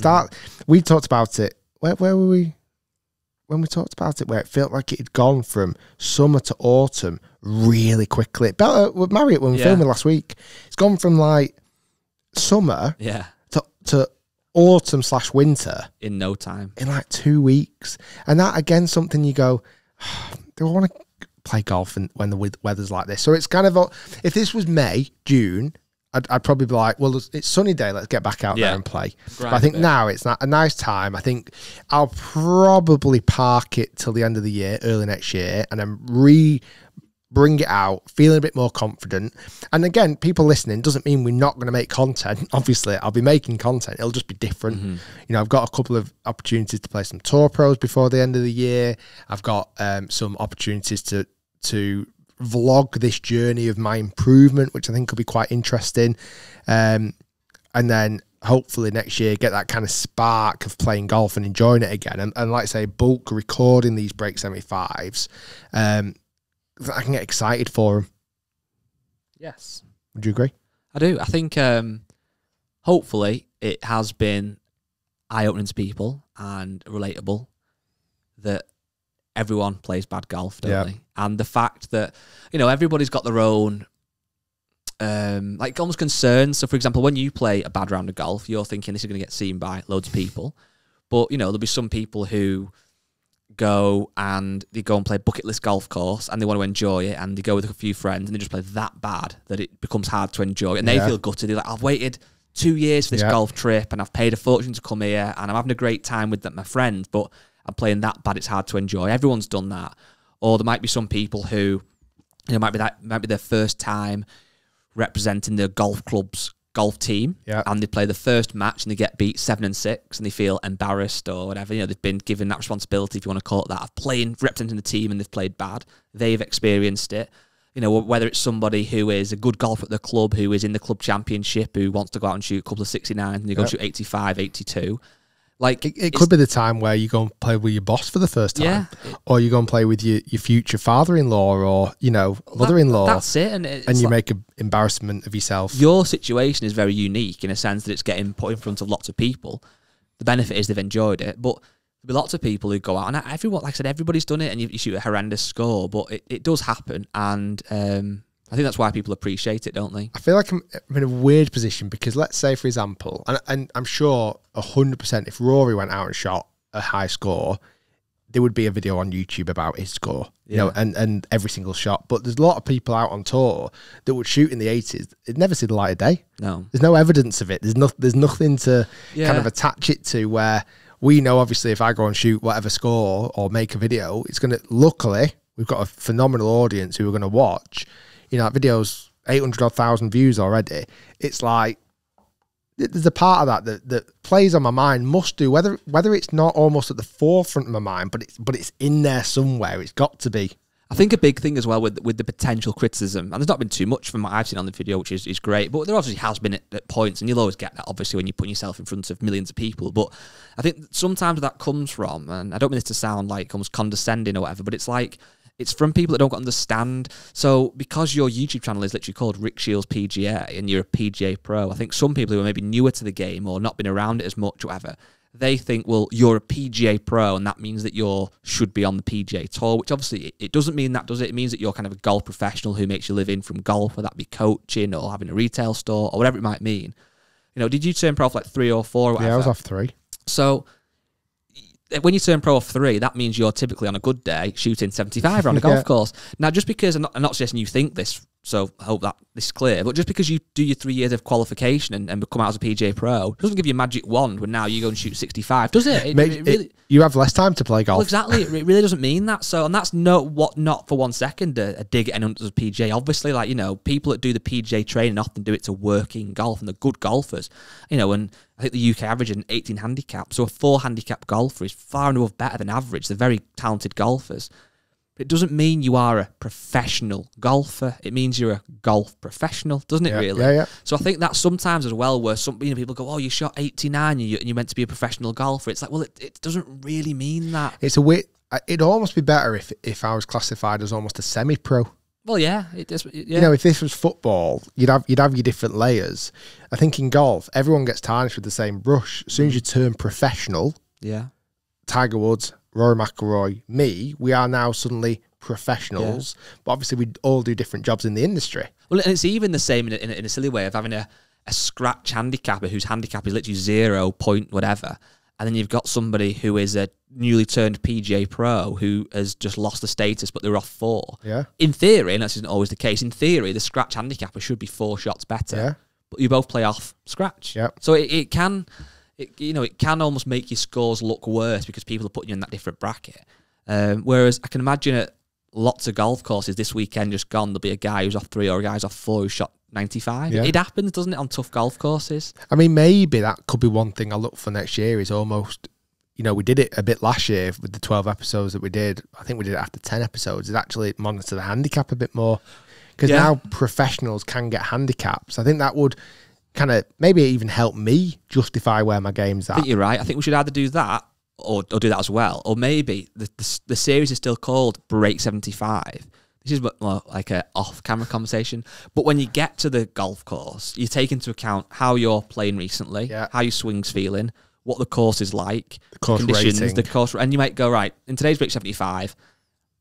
We talked about it. Where were we? When we talked about it, where it felt like it had gone from summer to autumn really quickly. With Marriott, when we filmed it last week, it's gone from like summer to autumn/winter in no time, in like 2 weeks. And that again, something you go, do I want to play golf when the weather's like this? So it's kind of, if this was May, June, I'd probably be like, well, it's sunny day, let's get back out there and play. But I think now it's not a nice time. I think I'll probably park it till the end of the year, early next year, and then bring it out, feeling a bit more confident. And again, people listening, doesn't mean we're not going to make content. Obviously, I'll be making content. It'll just be different. Mm-hmm. I've got a couple of opportunities to play some tour pros before the end of the year. I've got some opportunities to vlog this journey of my improvement, which I think will be quite interesting. And then hopefully next year get that kind of spark of playing golf and enjoying it again. And like I say, bulk recording these Break 75s. I can get excited for them. Yes. Would you agree? I do. I think hopefully it has been eye-opening to people and relatable that everyone plays bad golf, don't they? And the fact that, everybody's got their own like almost concerns. So, for example, when you play a bad round of golf, you're thinking this is going to get seen by loads of people. But, you know, there'll be some people who go and play a bucket list golf course and they want to enjoy it, and they go with a few friends and they just play that bad that it becomes hard to enjoy. And they feel gutted. They're like, I've waited 2 years for this golf trip and I've paid a fortune to come here and I'm having a great time with my friends, but I'm playing that bad it's hard to enjoy. Everyone's done that. Or there might be some people who, you know, might be their first time representing their golf club's golf team, and they play the first match and they get beat 7-6 and they feel embarrassed or whatever. You know, they've been given that responsibility, if you want to call it that, of representing the team, and they've played bad. They've experienced it. You know, whether it's somebody who is a good golfer at the club, who is in the club championship, who wants to go out and shoot a couple of 69s and you go shoot 85, 82. Like it could be the time where you go and play with your boss for the first time, or you go and play with your future father-in-law or, you know, mother-in-law. That's it, and you like, make an embarrassment of yourself. Your situation is very unique in a sense that it's getting put in front of lots of people. The benefit is they've enjoyed it, but there'll be lots of people who go out, and everyone, like I said, everybody's done it, and you shoot a horrendous score, but it does happen, and I think that's why people appreciate it, don't they? I feel like I'm in a weird position because let's say, for example, and I'm sure 100% if Rory went out and shot a high score, there would be a video on YouTube about his score, you know, and every single shot. But there's a lot of people out on tour that would shoot in the 80s. It'd never see the light of day. No. There's no evidence of it. There's nothing to kind of attach it to, where we know, obviously, if I go and shoot whatever score or make a video, it's going to, luckily, we've got a phenomenal audience who are going to watch. You know, that video's 800,000 views already. It's like, there's a part of that plays on my mind, must do, whether it's not almost at the forefront of my mind, but it's in there somewhere. It's got to be. I think a big thing as well with the potential criticism, and there's not been too much from what I've seen on the video, which is great, but there obviously has been at points, and you'll always get that, obviously, when you put yourself in front of millions of people. But I think sometimes that comes from, and I don't mean this to sound like almost condescending or whatever, but it's like, it's from people that don't understand. So because your YouTube channel is literally called Rick Shiels PGA and you're a PGA pro, I think some people who are maybe newer to the game or not been around it as much or whatever, they think, well, you're a PGA pro and that means that you should be on the PGA Tour, which obviously it doesn't mean that, does it? It means that you're kind of a golf professional who makes your living from golf, whether that be coaching or having a retail store or whatever it might mean. You know, did you turn pro off like 3 or 4 or whatever? Yeah, I was off 3. So when you turn pro off 3, that means you're typically on a good day shooting 75 around a golf course. Now, just because, I'm not suggesting you think this, so I hope that this is clear, but just because you do your 3 years of qualification and come out as a PGA pro doesn't give you a magic wand when now you go and shoot 65, does it? You have less time to play golf. Well, exactly. It really doesn't mean that. So, and that's not for 1 second a dig at anyone that does PGA. Obviously, like, you know, people that do the PGA training often do it to work in golf, and they're good golfers, you know, and I think the UK average is an 18 handicap. So a 4 handicap golfer is far and above better than average. They're very talented golfers. But it doesn't mean you are a professional golfer. It means you're a golf professional, doesn't it, really? Yeah. So I think that sometimes as well, where some, you know, people go, oh, you shot 89 and you're meant to be a professional golfer. It's like, well, it doesn't really mean that. It's a weird, it'd almost be better if I was classified as almost a semi-pro. Well, yeah, it does. Yeah. You know, if this was football, you'd have your different layers. I think in golf, everyone gets tarnished with the same brush. As soon as you turn professional, Tiger Woods, Rory McIlroy, me, we are now suddenly professionals. But obviously, we all do different jobs in the industry. Well, and it's even the same in a silly way of having a scratch handicapper whose handicap is literally 0 point whatever. And then you've got somebody who is a newly turned PGA pro who has just lost the status, but they're off 4. Yeah. In theory, and this isn't always the case, in theory, the scratch handicapper should be 4 shots better. Yeah. But you both play off scratch. Yeah. So it can almost make your scores look worse because people are putting you in that different bracket. Whereas I can imagine at lots of golf courses this weekend just gone, there'll be a guy who's off 3 or a guy who's off 4 who shot 95. Yeah. It happens, doesn't it, on tough golf courses? I mean, maybe that could be one thing I look for next year is almost, you know, we did it a bit last year with the 12 episodes that we did. I think we did it after 10 episodes. Is actually monitor the handicap a bit more. Because now professionals can get handicaps. I think that would kind of maybe even help me justify where my game's at. I think you're right. I think we should either do that or do that as well. Or maybe the series is still called Break 75. This is more like an off-camera conversation. But when you get to the golf course, you take into account how you're playing recently, how your swing's feeling, what the course is like, the course conditions, rating. the course, and you might go, right, in today's Break 75,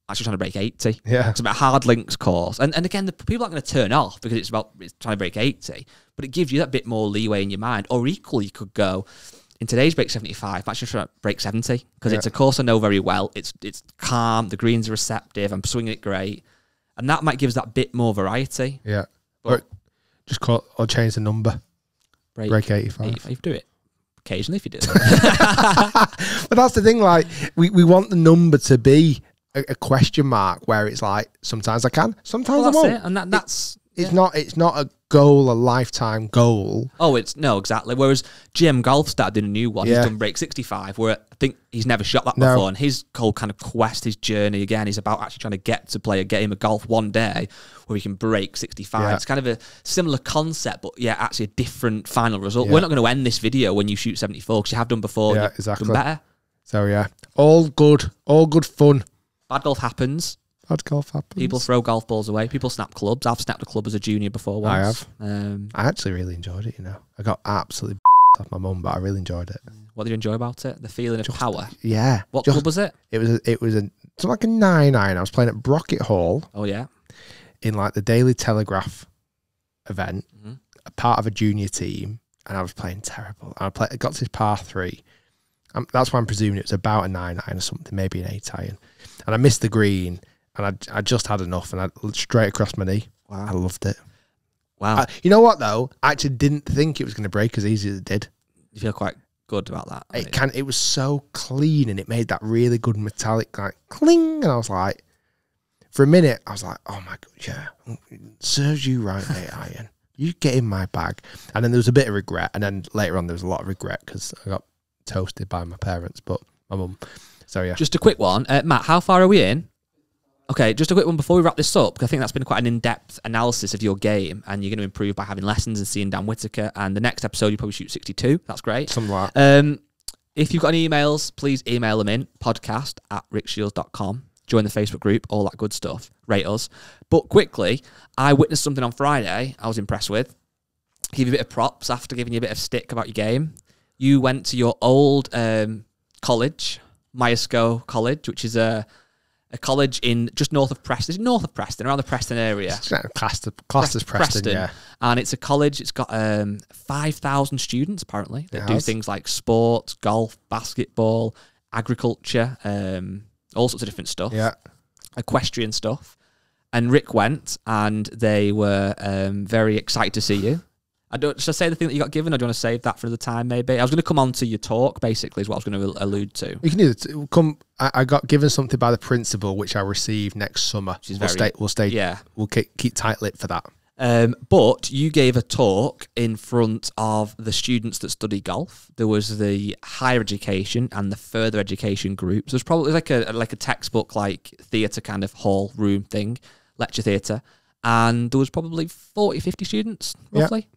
actually trying to break 80. Yeah. It's about hard links course. And again, the people aren't going to turn off because it's trying to break 80, but it gives you that bit more leeway in your mind. Or equally, you could go, in today's break 75, I'm actually trying to break 70 because it's a course I know very well. It's calm, the greens are receptive, I'm swinging it great. And that might give us that bit more variety. Yeah. But just call or change the number. Break 85. 85, do it. Occasionally, if you do it. But that's the thing, like, we want the number to be a question mark where it's like, sometimes I can, sometimes I won't. It. And that's... It's not a goal, a lifetime goal. Oh, no, exactly. Whereas GM Golf started doing a new one. Yeah. He's done break 65, where I think he's never shot that before. And his whole kind of quest, his journey, again, is about actually trying to get to play a game of golf one day where he can break 65. Yeah. It's kind of a similar concept, but yeah, actually a different final result. We're not going to end this video when you shoot 74 because you have done before. Yeah, exactly. Done better. So yeah, all good fun. Bad golf happens. Bad golf happens. People throw golf balls away. People snap clubs. I've snapped a club as a junior before once. I have. I actually really enjoyed it, you know. I got absolutely off my mum, but I really enjoyed it. What did you enjoy about it? The feeling of power? Yeah. What club was it? It was something like a 9-9. I was playing at Brocket Hall. Oh, yeah. In like the Daily Telegraph event, a part of a junior team, and I was playing terrible. I got to this par 3. That's why I'm presuming it was about a 9-9 or something, maybe an 8-iron. And I missed the green. And I just had enough, and I straight across my knee. Wow. I loved it. Wow. You know what, though? I actually didn't think it was going to break as easy as it did. You feel quite good about that? It was so clean, and it made that really good metallic, like, cling. And I was like, for a minute, I was like, oh, my God, yeah. Serves you right, 8-iron. You get in my bag. And then there was a bit of regret. And then later on, there was a lot of regret because I got toasted by my parents, but my mum. So, yeah. Just a quick one. Matt, how far are we in? Okay, just a quick one before we wrap this up, because I think that's been quite an in-depth analysis of your game, and you're going to improve by having lessons and seeing Dan Whitaker. And the next episode, you probably shoot 62. That's great. Something like that. If you've got any emails, please email them in, podcast@rickshiels.com. Join the Facebook group, all that good stuff. Rate us. But quickly, I witnessed something on Friday I was impressed with. Give you a bit of props after giving you a bit of stick about your game. You went to your old college, Myesco College, which is a college in just north of Preston. Is it north of Preston? Around the Preston area? Classed as Preston, yeah. And it's a college. It's got 5,000 students, apparently, that do things like sports, golf, basketball, agriculture, all sorts of different stuff. Yeah. Equestrian stuff. And Rick went, and they were very excited to see you. Should I say the thing that you got given, or do you want to save that for the time, maybe? I was going to come on to your talk, basically, is what I was going to allude to. You can do it. I got given something by the principal, which I received next summer. Which is We'll keep tight-lipped for that. But you gave a talk in front of the students that study golf. There was the higher education and the further education groups. There's probably like a textbook, like theatre kind of hall room thing, lecture theatre. And there was probably 40, 50 students, roughly. Yep.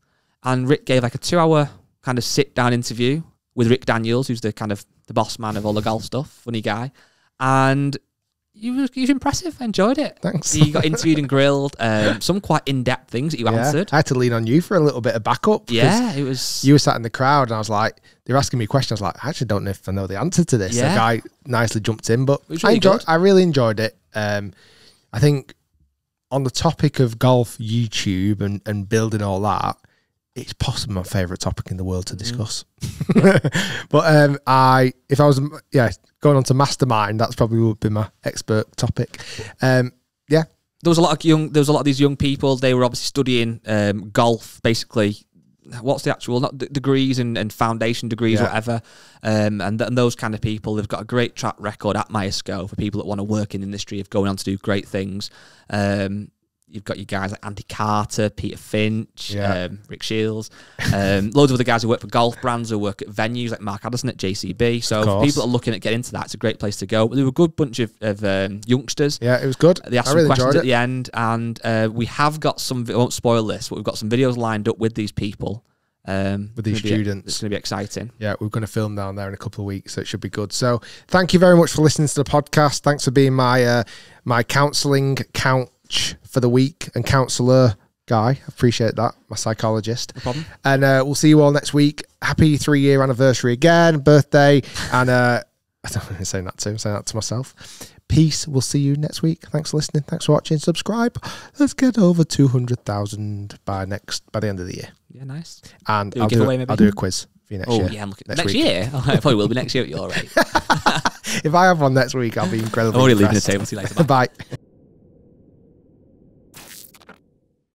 And Rick gave like a 2-hour kind of sit-down interview with Rick Daniels, who's the kind of the boss man of all the golf stuff, funny guy. And he was impressive. I enjoyed it. Thanks. He got interviewed and grilled. Some quite in-depth things that you answered. I had to lean on you for a little bit of backup. Yeah, it was... You were sat in the crowd, and I was like, they were asking me questions. I was like, I actually don't know if I know the answer to this. Yeah. The guy nicely jumped in, but really I really enjoyed it. I think on the topic of golf, YouTube, and building all that, it's possibly my favourite topic in the world to discuss. But if I was going on to mastermind, that's probably would be my expert topic. There was a lot of these young people. They were obviously studying golf, basically. What's the actual degrees and foundation degrees, whatever, and those kind of people. They've got a great track record at Myesco for people that want to work in the industry of going on to do great things. You've got your guys like Andy Carter, Peter Finch, Rick Shiels, loads of other guys who work for golf brands, who work at venues like Mark Addison at JCB. So for people that are looking at getting into that, it's a great place to go. But there were a good bunch of youngsters. Yeah, it was good. They asked some questions at the end, and we have got some, I won't spoil this, but we've got some videos lined up with these people. With these students. It's going to be exciting. Yeah, we're going to film down there in a couple of weeks, so it should be good. So thank you very much for listening to the podcast. Thanks for being my counselling couch for the week and counsellor guy. I appreciate that. My psychologist. No problem. And we'll see you all next week. Happy 3-year anniversary again, birthday. And I don't want to say that to myself. Peace. We'll see you next week. Thanks for listening. Thanks for watching. Subscribe. Let's get over 200,000 by the end of the year. Yeah, nice. And I'll do a quiz for you next year. Yeah, I'm looking next year. Oh, it probably will be next year at your rate. If I have one next week, I'll be incredibly I'm already leaving the impressed. table. See you later. Bye. Bye.